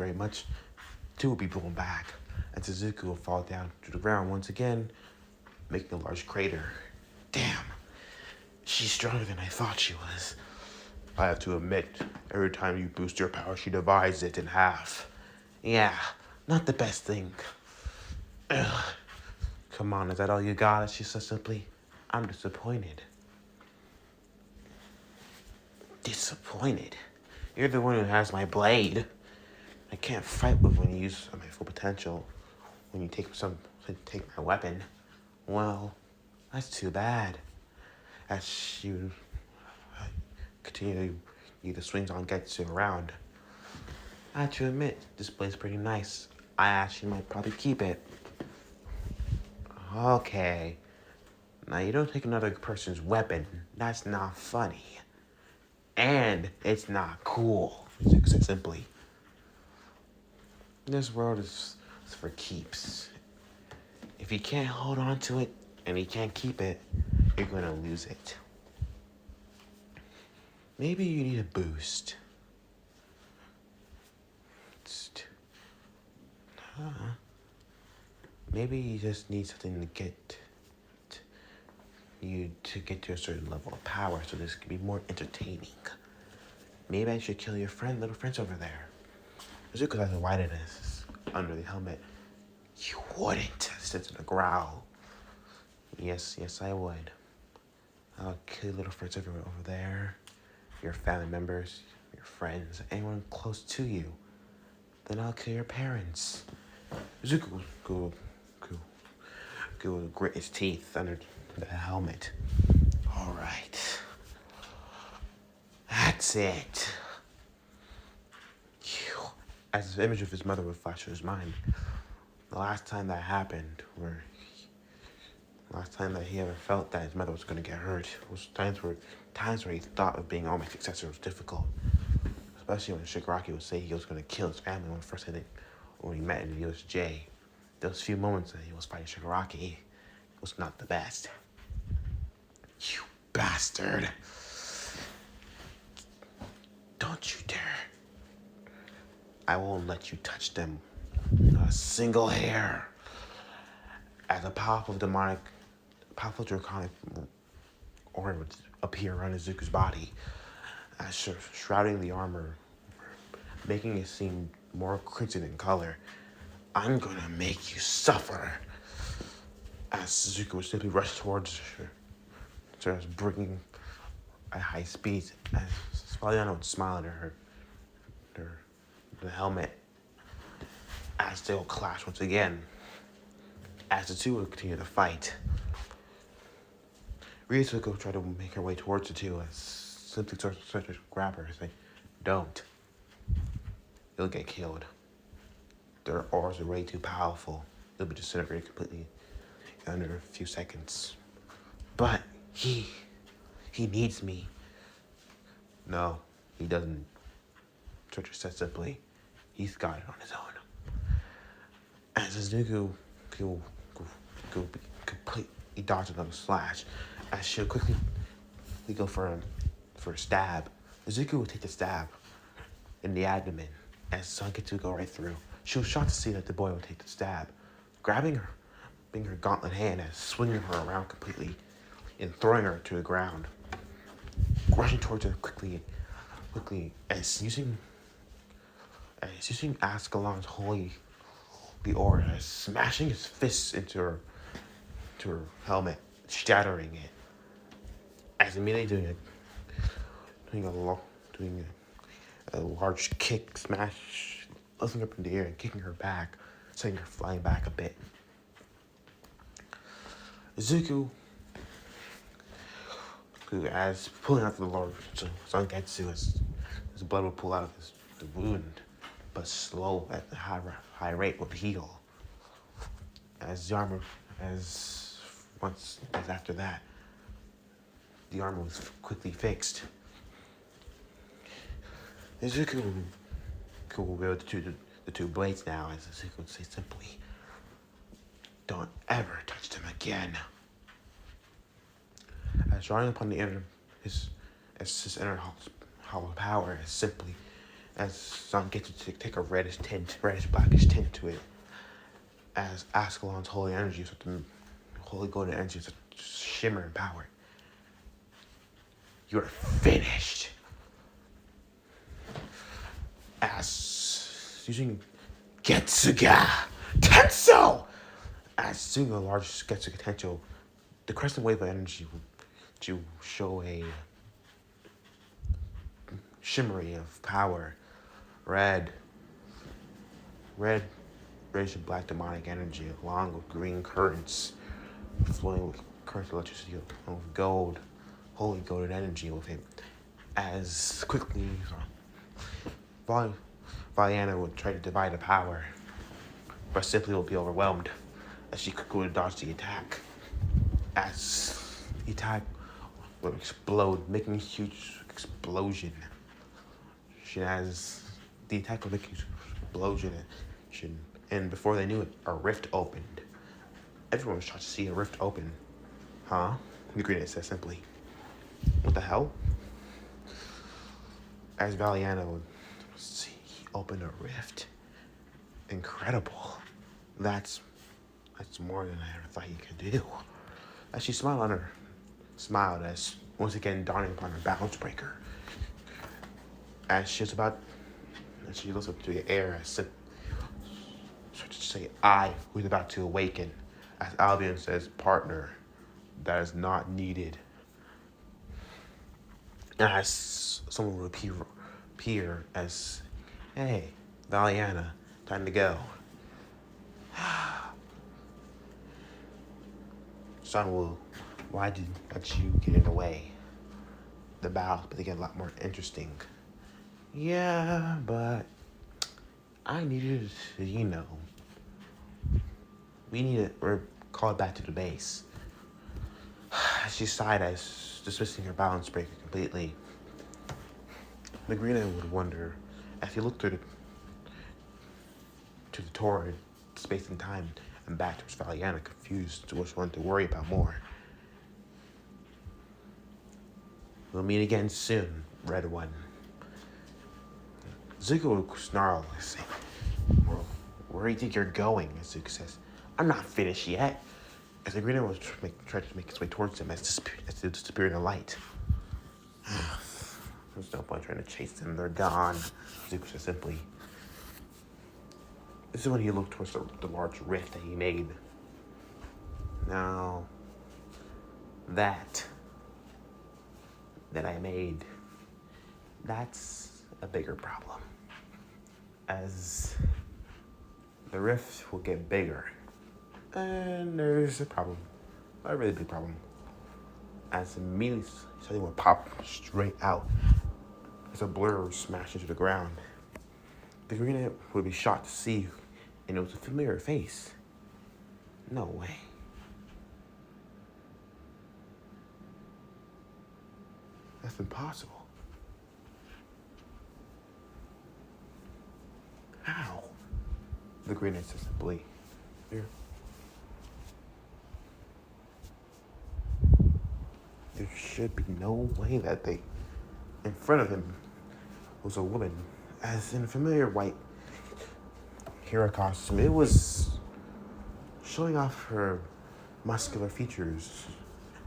would be blown back. And Suzuki will fall down to the ground once again, making a large crater. Damn. She's stronger than I thought she was. I have to admit, every time you boost your power, she divides it in half. Yeah, not the best thing. Ugh. Come on, is that all you got? She says simply, I'm disappointed. Disappointed? You're the one who has my blade. I can't fight with when you use my full potential. When you take my weapon. Well, that's too bad. As she would continue to use the swings on Getsu around. I have to admit, this blade's pretty nice. I actually might probably keep it. Okay. Now you don't take another person's weapon. That's not funny. And it's not cool. Simply. This world is for keeps. If you can't hold on to it and you can't keep it, you're gonna lose it. Maybe you need a boost. Maybe you just need something to get to a certain level of power so this can be more entertaining. Maybe I should kill your little friends over there. Zuko has a whiteness under the helmet. You wouldn't, says in a growl. Yes, I would. I'll kill your little friends over there, your family members, your friends, anyone close to you. Then I'll kill your parents. Zuko would grit his teeth under the helmet. All right. That's it. As the image of his mother would flash through his mind. The last time that happened, Last time that he ever felt that his mother was going to get hurt was times where he thought of being All-Might's successor was difficult. Especially when Shigaraki would say he was going to kill his family when he met in the USJ. Those few moments that he was fighting Shigaraki was not the best. You bastard. Don't you dare. I won't let you touch them. Not a single hair. As a powerful draconic aura would appear around Izuku's body, as shrouding the armor, making it seem more crimson in color. I'm gonna make you suffer. As Izuku would simply rush towards her, just bringing at high speed, as Valiana would smile at the helmet, as they will clash once again. As the two would continue to fight, Ryusuke tried to make her way towards the two, as simply starts to grab her and say, "Don't. You'll get killed. Their auras are way too powerful. You'll be disintegrated completely in under a few seconds. But he needs me." "No, he doesn't," Church said simply. "He's got it on his own." As Izuku go completely dodge another slash, as she'll quickly go for a stab, Izuku will take the stab in the abdomen, as Sangetsu go right through. She was shocked to see that the boy would take the stab, grabbing her, being her gauntlet hand, and swinging her around completely, and throwing her to the ground, rushing towards her quickly, as using Ascalon's holy aura, as smashing his fists into her helmet, shattering it, as immediately doing a large kick smash, lifting her up in the air and kicking her back, sending her flying back a bit. Izuku, who as pulling out the Lord Zangetsu, as his blood would pull out of the wound, but slow at the high rate would heal. As after that, the armor was quickly fixed. Izuku will wield the two blades now, as Izuku would say simply, "Don't ever touch them again." As drawing upon his inner hollow power, as simply as Sun gets to take a reddish blackish tint to it, as Ascalon's holy golden energy starts to shimmer in power. "You're finished." As using Getsuga Tenso, as using a large Getsuga Tenso, the crescent wave of energy to show a shimmery of power, red and black demonic energy, along with green currents, flowing with currents of electricity of gold, holy golden energy with him. As quickly, Valiana would try to divide the power, but simply will be overwhelmed, as she quickly would dodge the attack. As the attack would explode, making a huge explosion. As the attack would make a huge explosion, and before they knew it, a rift opened. Everyone was shocked to see a rift open. "Huh?" the Green said simply. "What the hell?" As Valiana would see, he opened a rift. Incredible. That's more than I ever thought he could do. As she smiled as once again dawning upon her balance breaker. As she looks up to the air, as starts to say, "I who's about to awaken." As Albion says, "Partner, that is not needed." As someone will appear as, "Hey, Valiana, time to go." Sun, why did you get in the way? The battle's about to get a lot more interesting. "Yeah, but I needed to, we need to call it back to the base." She sighed as dismissing her balance breaker completely. The green eye would wonder, as he looked through to the torrid space and time and back towards Valiana, confused to which one to worry about more. We'll meet again soon, Red One. Zuko would snarl and say, where do you think you're going? As Zuko says, I'm not finished yet. As the green eye was trying to make his way towards him as they disappear in the light. There's no point trying to chase them, they're gone. Zuko said simply. This is when he looked towards the large rift that he made. Now, that I made, that's a bigger problem. As the rift will get bigger. And there's a problem. A really big problem. As immediately something would pop straight out as a blur smashed into the ground. The green eye would be shocked to see, and it was a familiar face. No way. That's impossible. How? The green eye said simply. There should be no way that in front of him was a woman, as in a familiar white hero costume. It was showing off her muscular features.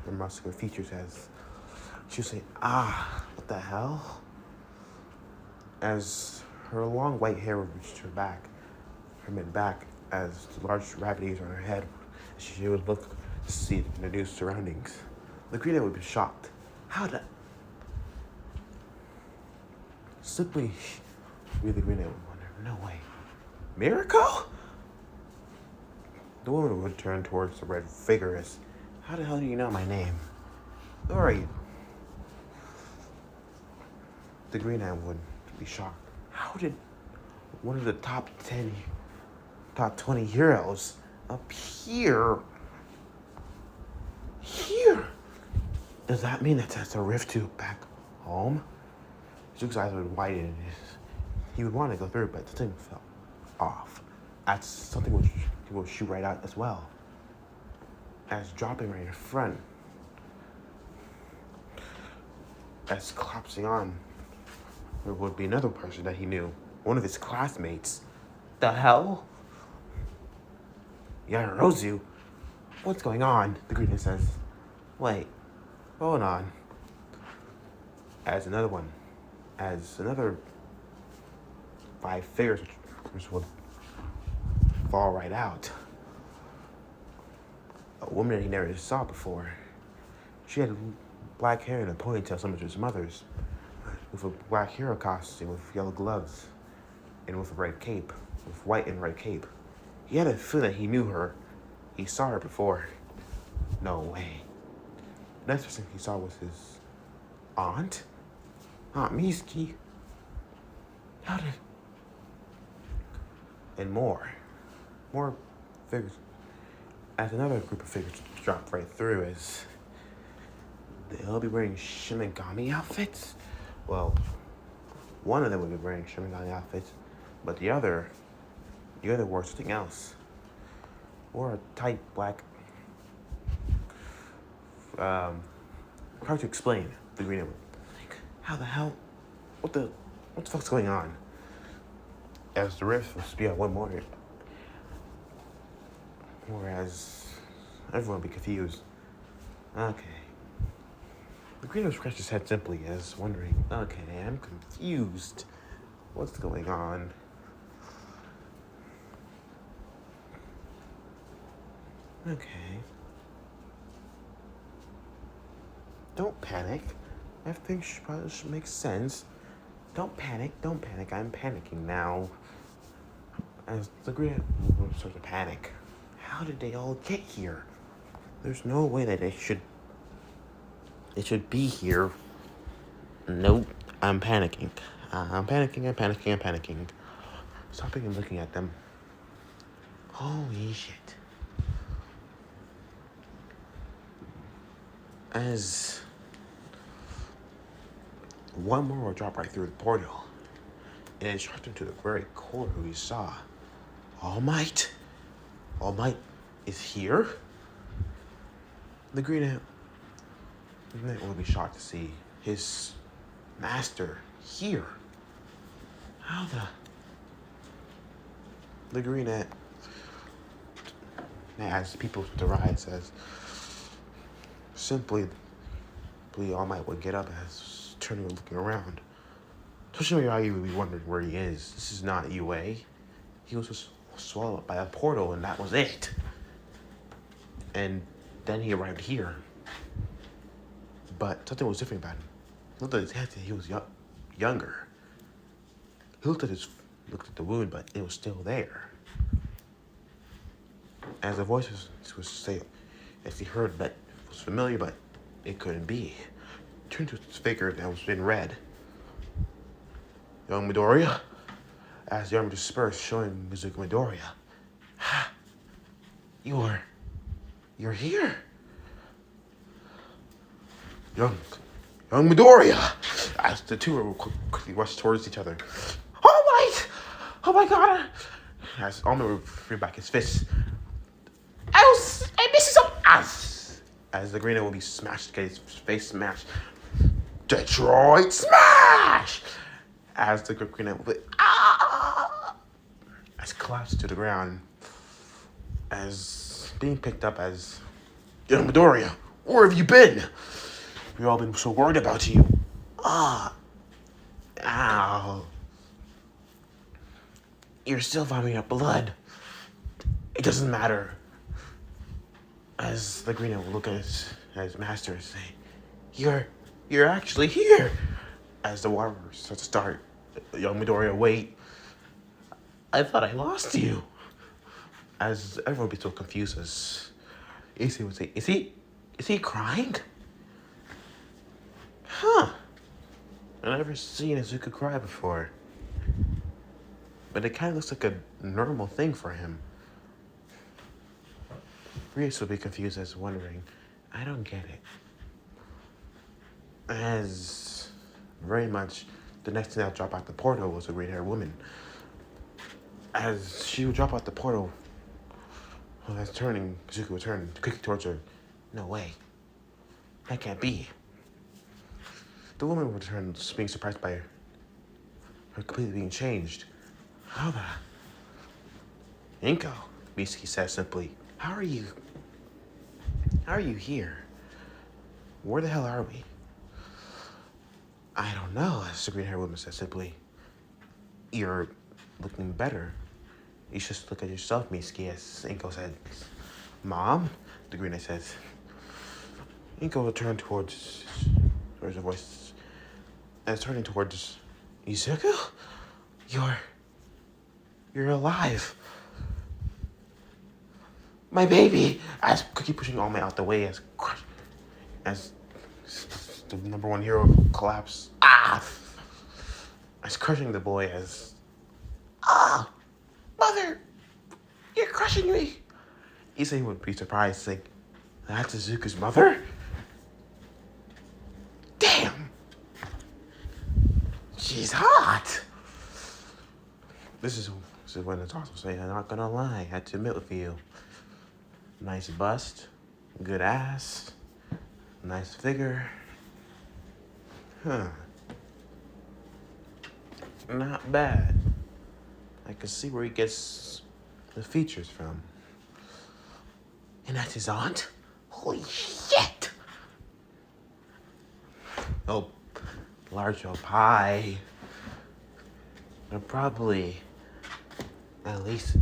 As she was saying, what the hell? As her long white hair reached her mid-back, as the large rabbit ears on her head, she would look to see the new surroundings. The green eye would be shocked. How did... Simply, the green eye would wonder, no way. Miracle? The woman would turn towards the red figure as, how the hell do you know my name? Who are you? The green eye would be shocked. How did one of the top 20 heroes appear here? Does that mean that's a rift to back home? Zuko's eyes would widen. He would want to go through, but something felt off. As something would shoot right out as well. As dropping right in front. As collapsing on, there would be another person that he knew. One of his classmates. The hell? Yanarozu? What's going on? The green eye says. Wait. Hold on. As another 5 figures would fall right out. A woman that he never saw before. She had black hair and a ponytail similar to his mother's, with a black hero costume with yellow gloves, and with a red cape, with white and red cape. He had a feeling that he knew her. He saw her before. No way. The next person he saw was his aunt, Aunt Miski. How did... And more figures. As another group of figures dropped right through, as they'll be wearing Shimigami outfits. Well, one of them would be wearing Shimigami outfits, but the other wore something else. Or a tight black. Hard to explain. The green one. Like, how the hell? What the fuck's going on? As the rift was to be at one moment, whereas everyone would be confused. Okay. The green one scratched his head simply as wondering, okay, I'm confused. What's going on? Okay. Don't panic. Everything should make sense. Don't panic. I'm panicking now. As the green starts to panic. How did they all get here? There's no way that they should be here. Nope. I'm panicking. I'm panicking. Stopping and looking at them. Holy shit. As one more will drop right through the portal, and it shot into the very corner we saw. All Might? All Might is here? The Green Ant will be shocked to see his master here. How the Green Ant, as people deride, says, simply, All Might would get up as turning and looking around. Especially how you would be wondering where he is. This is not UA. He was just swallowed up by a portal, and that was it. And then he arrived here. But something was different about him. He looked at his head, he was younger. He looked at the wound, but it was still there. As the voice was saying, as he heard that it was familiar, but it couldn't be. He turned to his figure that was in red. Young Midoriya? As the army dispersed, showing Mizuki Midoriya. You're here? Young Midoriya! As the two were quickly rushed towards each other. Oh my god! As Alma threw back his fist. I miss some ass! As the Green Ant will be smashed, get his face smashed. Detroit Smash! As the Green Ant will be as collapsed to the ground, as being picked up as Young Midoriya, where have you been? We've all been so worried about you. Ow. You're still vomiting up blood. It doesn't matter. As the Green Ant will look at his master and say, You're actually here. As the water starts to start, Young Midoriya, wait. I thought I lost you. As everyone would be so confused, as Issei would say, Is he crying? Huh. I've never seen Izuku cry before. But it kind of looks like a normal thing for him. Rios would be confused as wondering, I don't get it. As very much the next thing that dropped out the portal was a green-haired woman. As she would drop out the portal, as turning, Izuku would turn quickly towards her. No way. That can't be. The woman would turn, being surprised by her completely being changed. How the? Inko, Misaki says simply, How are you here? Where the hell are we? I don't know, as the green-haired woman says simply. You're looking better. You should look at yourself, Misaki, as Inko said. Mom? The green-eye says. Inko will turn towards her voice. And turning towards Izuku? You're alive. My baby! As Cookie pushing All Might out the way as the number one hero collapse. As crushing the boy as Mother! You're crushing me! Issei would be surprised, saying, That's Izuku's mother? Damn! She's hot! This is when it's also saying, I'm not gonna lie, I had to admit with you. Nice bust, good ass, nice figure. Not bad. I can see where he gets the features from. And that's his aunt? Holy shit! Oh, large old pie. They're probably at least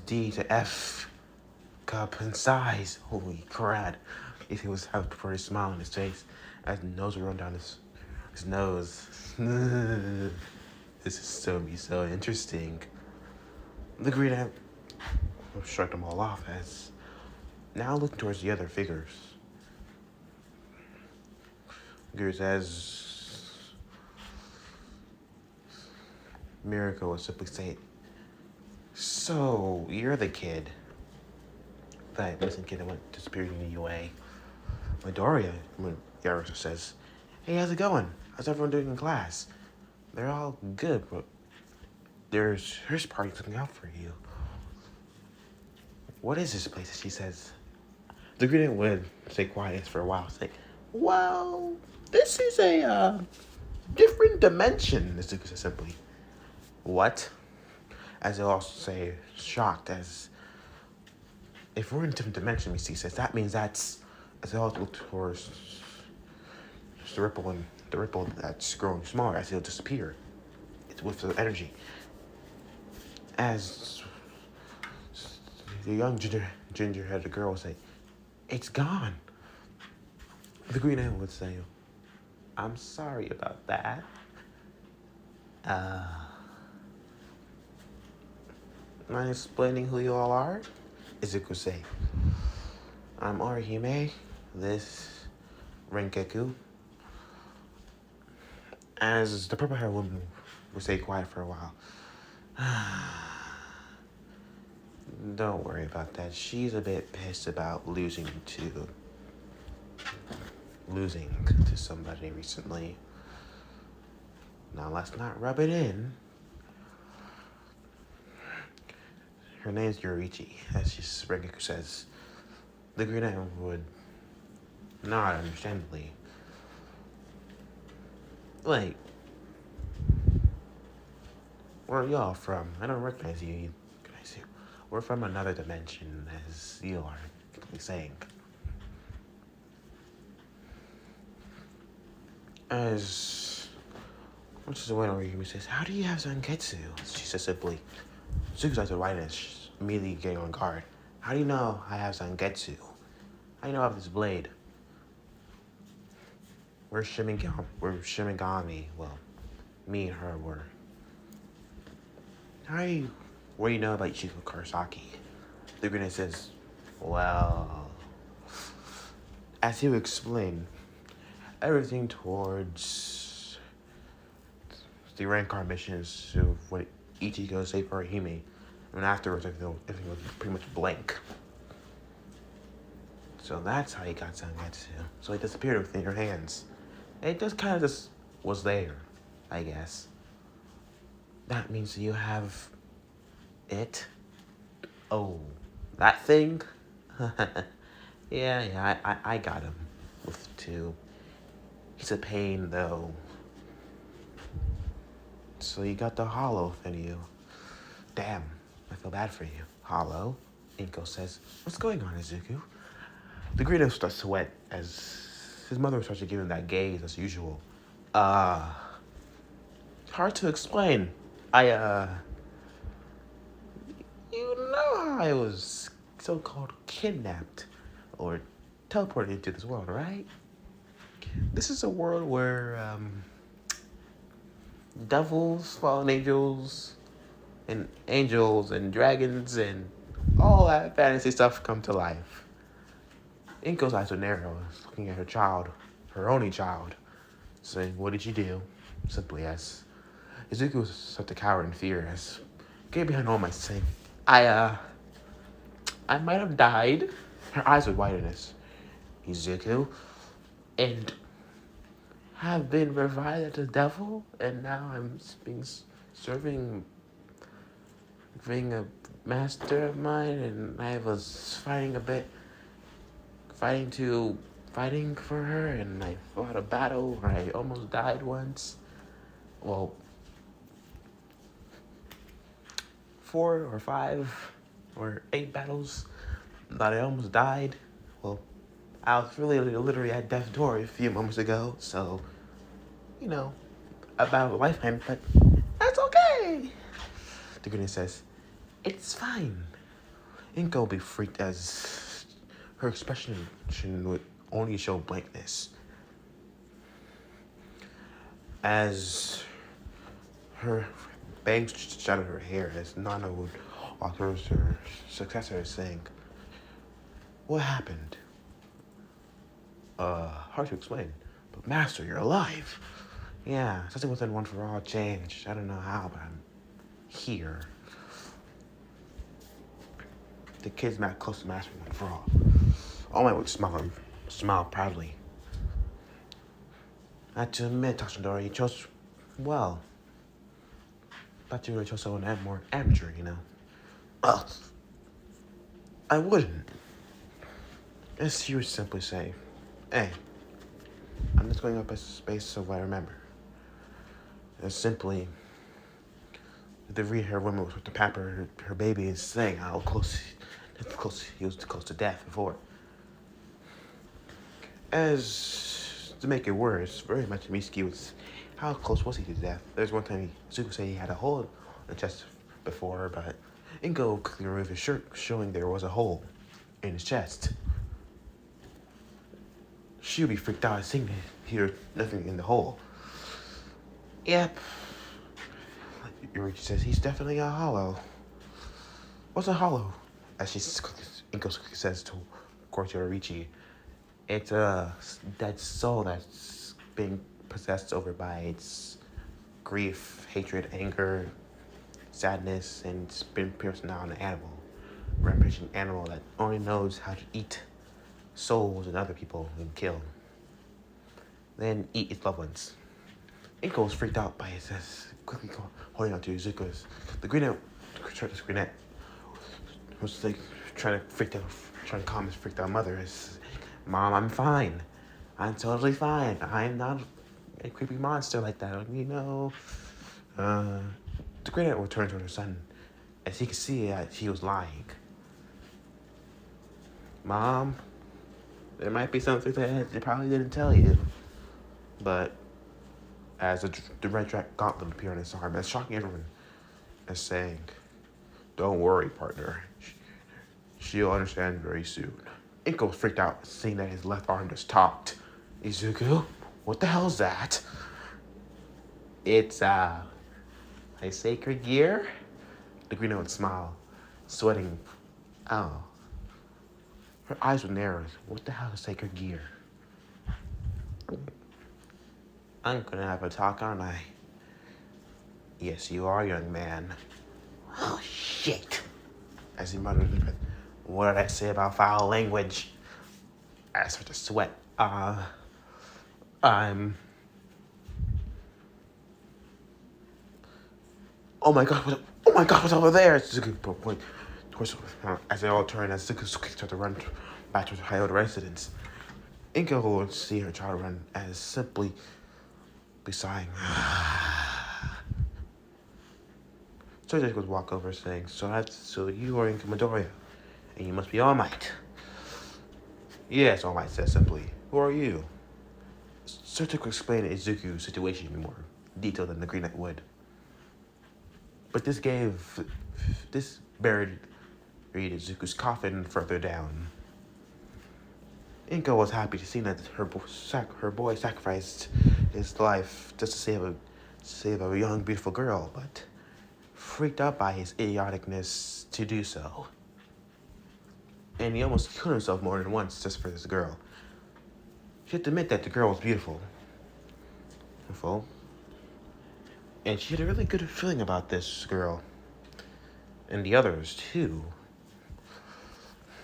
D to F cup in size. Holy crap. If he was having a smile on his face, as the nose would run down his nose. This is so interesting. The Green Ant shrugged them all off as now looking towards the other figures. Figures as Miracle would simply say, So, you're the kid. That missing kid that went disappearing in the UA. Midoriya, Yarusa says, hey, how's it going? How's everyone doing in class? They're all good, but there's hers party looking out for you. What is this place? She says. The Green would stay quiet for a while. Say, well, this is a different dimension, Izuku says simply. What? As they'll also say, shocked, as if we're in a different dimension, Misty says, that means that's, as they all look towards the ripple that's growing smaller as it'll disappear. It's with the energy. As the young ginger-headed girl would say, it's gone. The Green Ant would say, I'm sorry about that. Mind explaining who you all are? Izuku would say, I'm Orihime, this Rengeku. As the purple-haired woman would stay quiet for a while. Don't worry about that. She's a bit pissed about losing to somebody recently. Now let's not rub it in. Her name's Yorichi, as Rengoku says. The Green Ant would nod understandably. Wait. Where are y'all from? I don't recognize you. We're from another dimension, as you are saying. As which is the one where Yumi says, how do you have Zangetsu? She says simply. Zuko's eyes are wide and immediately getting on guard. How do you know I have Zangetsu? How do you know I have this blade? We're Shimigami. Well, me and her were. What do you know about Ichigo Kurosaki? The Green says, well, as he would explain, everything towards the rank card missions of when Ichigo saved Orihime, and afterwards everything was pretty much blank. So that's how he got Zangetsu. So it disappeared within your hands. It just kind of just was there, I guess. That means you have it. Oh, that thing? yeah, I got him with 2. He's a pain, though. So you got the hollow in you. Damn, I feel bad for you. Hollow? Inko says, what's going on, Izuku? The Greedo starts to sweat as his mother starts to give him that gaze as usual. Hard to explain. You know how I was so-called kidnapped or teleported into this world, right? This is a world where, devils, fallen angels, and dragons, and all that fantasy stuff come to life. Inko's eyes are narrow, looking at her only child, saying, what did you do? Simply as Izuku was such a coward in fear as get behind all my saying, I might have died. Her eyes would widen as Izuku, and have been revived as a devil, and now I'm serving being a master of mine, and I was fighting for her, and I fought a battle where I almost died once. Well, 4 or 5 or 8 battles that I almost died. Well, I was really literally at death's door a few moments ago, so, about a lifetime, but that's okay. The goodness says, it's fine. Inko will be freaked as her expression would only show blankness. As her bangs shot out her hair, as Nana would authorize her successor saying, what happened? Hard to explain, but Master, you're alive. Yeah, something within One for All changed. I don't know how, but I'm here. The kid's not close to Master One for All. All my would smell him. smiled proudly. I have to admit, Tashandori, you chose well. Thought you would have chose someone more amateur, you know. Well, I wouldn't. As you would simply say, hey, I'm just going up a space of what I remember. And simply, the read-haired woman with the pamper her baby is saying how close he was close to death before. As to make it worse, very much Mitsuki was how close was he to death? There's one time Zuko said he had a hole in the chest before, but Inko quickly removed his shirt, showing there was a hole in his chest. She would be freaked out seeing hear nothing in the hole. Yep. Yuri says he's definitely a hollow. What's a hollow? As Inko says to Korchorichi, it's a dead soul that's being possessed over by its grief, hatred, anger, sadness, and it's been pierced now on an animal. Rampaging animal that only knows how to eat souls and other people and kill. Then eat its loved ones. Inko was freaked out by it, says, quickly holding on to Izuku's. The greenette was like trying to calm his freaked out mother. Is, Mom, I'm fine. I'm totally fine. I'm not a creepy monster like that, you know. The greenette would turn to her son, as he could see that he was lying. Mom, there might be something that they probably didn't tell you. But as the red gauntlet appeared on his arm, as shocking everyone, as saying, don't worry, partner. She'll understand very soon. Inko was freaked out, seeing that his left arm just talked. Izuku, what the hell is that? It's, a sacred gear? The green would smile, sweating. Oh. Her eyes were narrowed. What the hell is sacred gear? I'm gonna have a talk, aren't I? Yes, you are, young man. Oh, shit. As he muttered under his breath, what did I say about foul language? I start to sweat. I'm... Oh my god, what's over there? Suzuki point. As they all turn, as Suzuki started to run back to the Hyoda residence. Inko would see her child run as simply be sighing. So Jake would walk over saying, so you are in Midoriya, and you must be All Might. Yes, All Might says simply. Who are you? Sertic would explain Izuku's situation in more detail than the Green Knight would. But this buried Izuku's coffin further down. Inko was happy to see that her boy sacrificed his life just to save a young, beautiful girl, but freaked out by his idioticness to do so. And he almost killed himself more than once just for this girl. She had to admit that the girl was beautiful. And she had a really good feeling about this girl. And the others, too.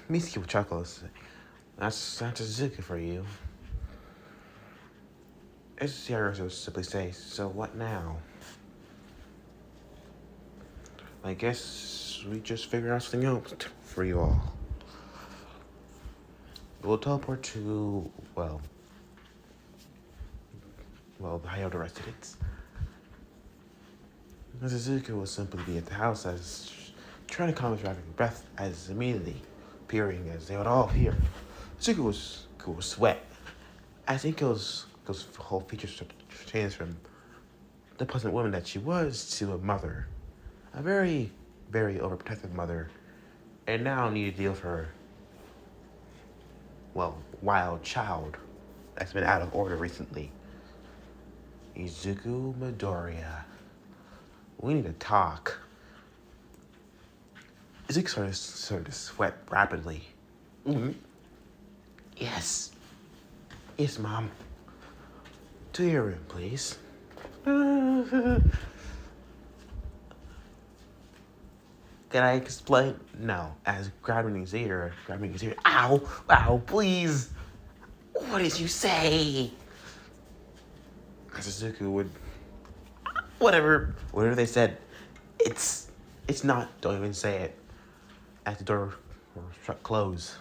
Mitsuki would chuckle. That's Izuku for you. As Sierra would simply say, so what now? I guess we just figure out something else for you all. We'll teleport to, the Hyoda residence. Izuku will simply be at the house as trying to calm his rapid breath as immediately appearing as they would all appear. Izuku was sweat as Inko's whole features changed from the pleasant woman that she was to a mother. A very, very overprotective mother. And now needed to deal with her, wild child that's been out of order recently. Izuku Midoriya. We need to talk. Izuku started to sweat rapidly. Mm-hmm. Yes, Mom. To your room, please. Can I explain? No. As grabbing his ear. Ow, please. What did you say? Suzuki would, whatever they said, it's not. Don't even say it. At the door, or shut, close.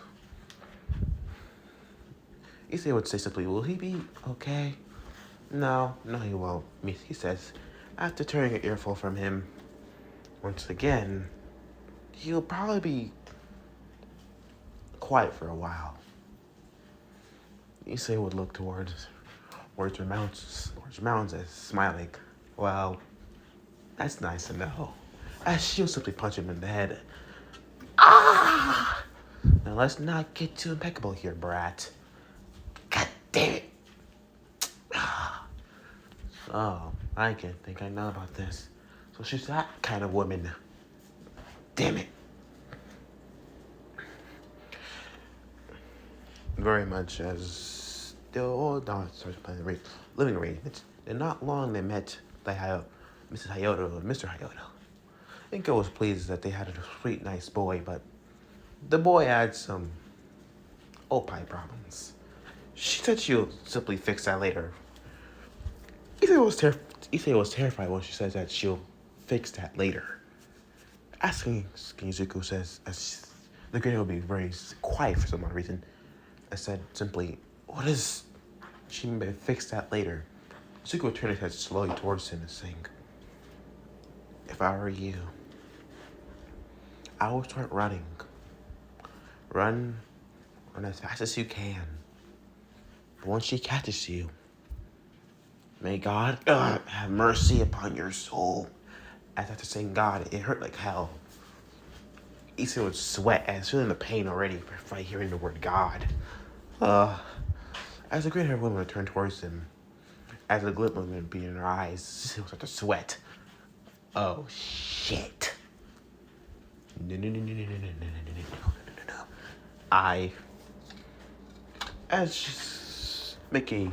Issei would say simply, "Will he be okay?" No, he won't. He says, after tearing an earful from him once again, he'll probably be quiet for a while. Issei would look towards her mountains as smiling. Well, that's nice to know. As she'll simply punch him in the head. Ah! Now let's not get too impeccable here, brat. God damn it. Oh, I can't think I know about this. So she's that kind of woman. Damn it. Very much as the old dog starts playing the living arrangements. And not long they met Mrs. Hayoto and Mr. Hayoto. Inko was pleased that they had a sweet, nice boy, but the boy had some opie problems. She said she'll simply fix that later. Issei was terrified when she says that she'll fix that later. Asking Izuku says, as the girl will be very quiet for some odd reason, I said simply, "What is she may fix that later?" Izuku turned his head slowly towards him and saying, "If I were you, I would start running. Run as fast as you can. But once she catches you, may God have mercy upon your soul." As after saying God, it hurt like hell. Issei would sweat and feeling the pain already by hearing the word God. As the green-haired woman turned towards him, as the glint would be in her eyes, it was like a sweat. Oh shit. No. As she's Mickey,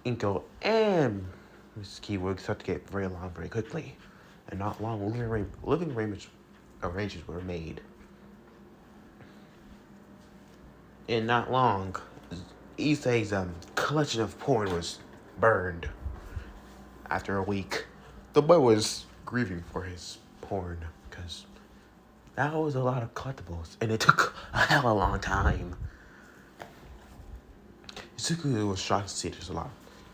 Inko, and Miss Key would start to get very long very quickly. And not long, living arrangements were made. And not long, Issei's collection of porn was burned. After a week, the boy was grieving for his porn because that was a lot of collectibles, and it took a hell of a long time. Izuku was shocked to see there's a lot.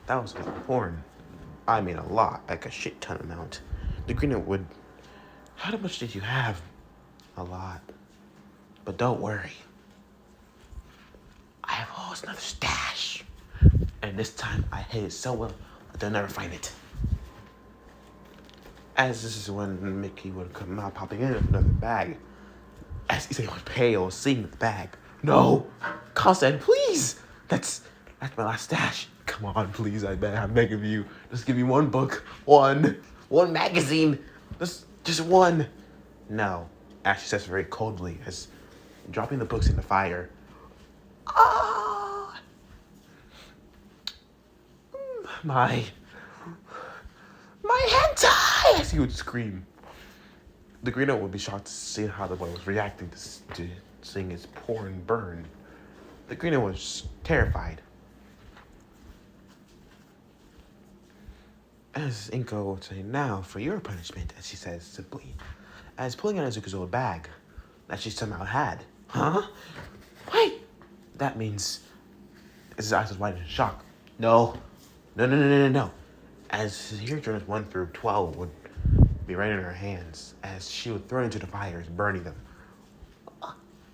That was a lot of porn. I mean, a lot, like a shit ton amount. The green would, how much did you have? A lot. But don't worry. I have always another stash. And this time I hid it so well that they'll never find it. As this is when Mickey would come out popping in with another bag. As he was pale, seeing the bag. No! Constant, please! That's my last stash. Come on, please, I'm begging you. Just give me one book. One magazine. Just one. No. Ashley says very coldly as dropping the books in the fire. Ah! My hentai! As he would scream. The green would be shocked to see how the boy was reacting to seeing his porn burn. The green was terrified. As Inko would say, "Now for your punishment," as she says simply, as pulling out Izuku's old bag that she somehow had. Huh? Wait! That means his eyes was wide in shock. No. As his eardrums 1 through 12 would be right in her hands, as she would throw into the fires, burning them.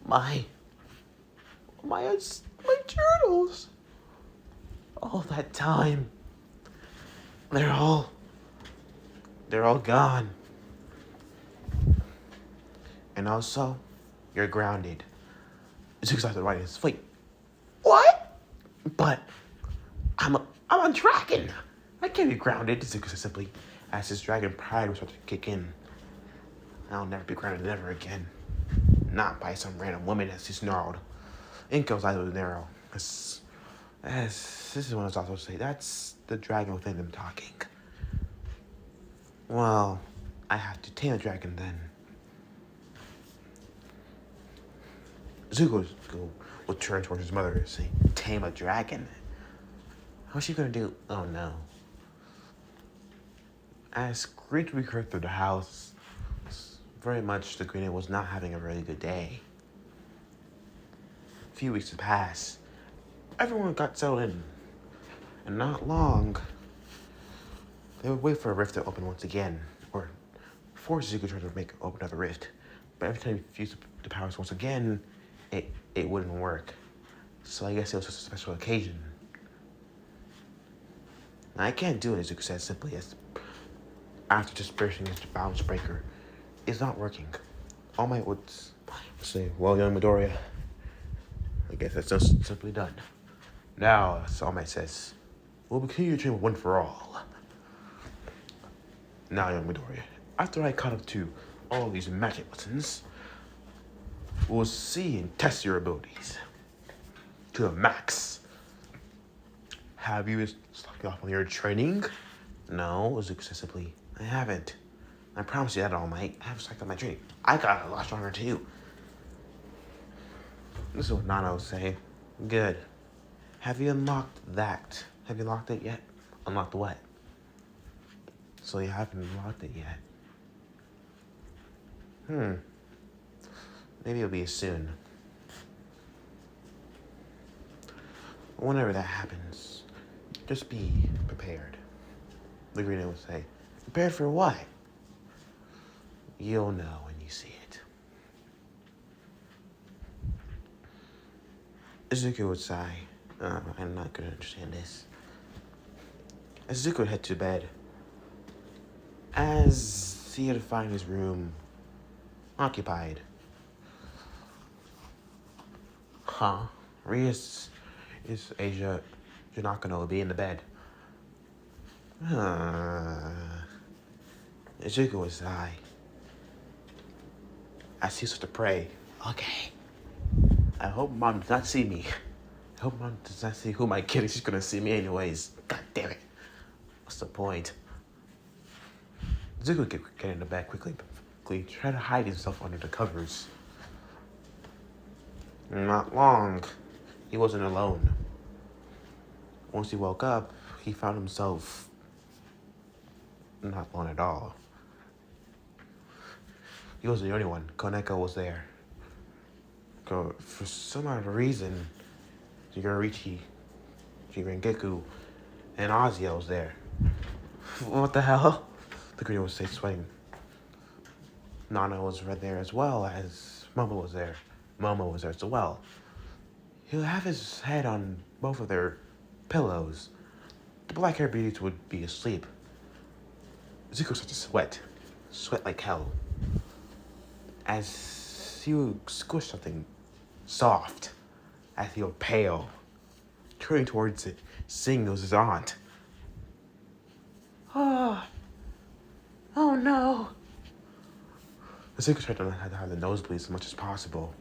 My journals. All that time. They're all gone. And also, you're grounded. Izuku's out the right his feet. What? But I'm on dragon. I can't be grounded, Izuku said simply, as his dragon pride was about to kick in. I'll never be grounded ever again. Not by some random woman, as he snarled. Inko's eyes were narrow. As this is what I was also saying. That's the dragon within them talking. Well, I have to tame a dragon then. Zuko will turn towards his mother and say, tame a dragon? How's she gonna do? Oh no. As great we heard through the house, very much the Green Knight was not having a really good day. A few weeks had passed. Everyone got settled in. And not long, they would wait for a rift to open once again, or force Zuko to open another rift. But every time he used the powers once again, it wouldn't work. So I guess it was just a special occasion. Now, I can't do it, as Zuko said, simply as after dispersing his balance breaker. It's not working. All Might would say, well, young Midoriya, I guess that's just simply done. Now, as All Might says, we'll continue to train one for all. Now, young Midoriya, after I caught up to all these magic lessons, we'll see and test your abilities to the max. Have you stopped off on your training? No, Zuko says simply, I haven't. I promise you that, All Might. I haven't stopped on my training. I got a lot stronger too. This is what Nana was saying. Good. Have you unlocked that? Have you unlocked it yet? Unlocked what? So you haven't unlocked it yet. Maybe it'll be soon. Whenever that happens, just be prepared. The Green Knight will say, prepared for what? You'll know when you see it. Zuko would sigh. I'm not going to understand this. As Zuko would head to bed, as he had to find his room occupied. Huh? Rias is Asia Janakano will be in the bed. Zuko would sigh. As he starts to pray. Okay. I hope Mom does not see me. I hope Mom does not see who my kid is. She's gonna see me anyways. God damn it. What's the point? Zuko would get in the bed quickly. Try to hide himself under the covers. Not long. He wasn't alone. Once he woke up, he found himself not alone at all. He wasn't the only one. Koneko was there. For some odd reason, Yorichi, Jirengeku, and Azia was there. What the hell? The Green was sweating. Nana was right there as well as Momo was there. Momo was there as well. He'll have his head on both of their pillows. The black-haired beauties would be asleep. Zuko started to sweat like hell. As he would squish something soft, as he would pale, turning towards it, seeing it was his aunt. Oh no. Zuko tried to have the nosebleeds as much as possible.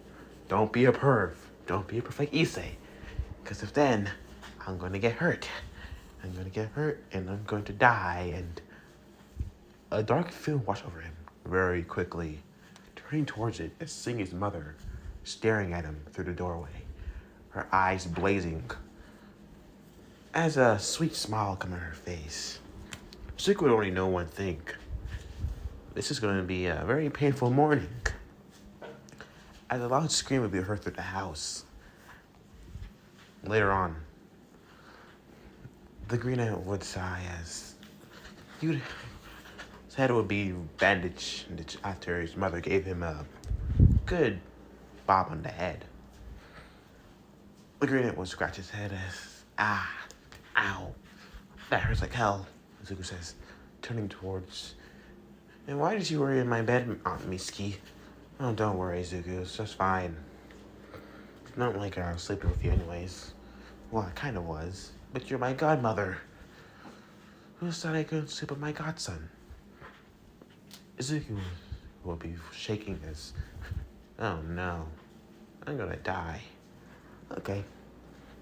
Don't be a perv. Don't be a perv like Issei. Because if then, I'm going to get hurt. I'm going to get hurt and I'm going to die. And a dark feeling washed over him very quickly. Turning towards it and seeing his mother staring at him through the doorway. Her eyes blazing. As a sweet smile came on her face. Zuko would only know one thing. This is going to be a very painful morning. As a loud scream would be heard through the house. Later on, the Green Knight would sigh as his head would be bandaged after his mother gave him a good bob on the head. The Green Knight would scratch his head as, ow, that hurts like hell, Zuko says, turning towards. And why did you worry in my bed, Aunt Miski? Oh, don't worry, Zuko, it's just fine. It's not like I was sleeping with you anyways. Well, I kind of was, but you're my godmother. Who said I couldn't sleep with my godson? Zuko will be shaking as, oh no, I'm gonna die. Okay,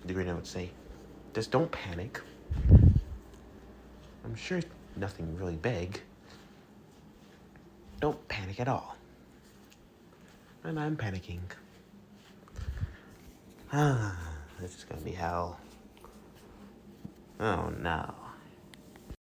the Green Knight would say, just don't panic. I'm sure it's nothing really big. Don't panic at all. And I'm panicking. This is gonna be hell. Oh no.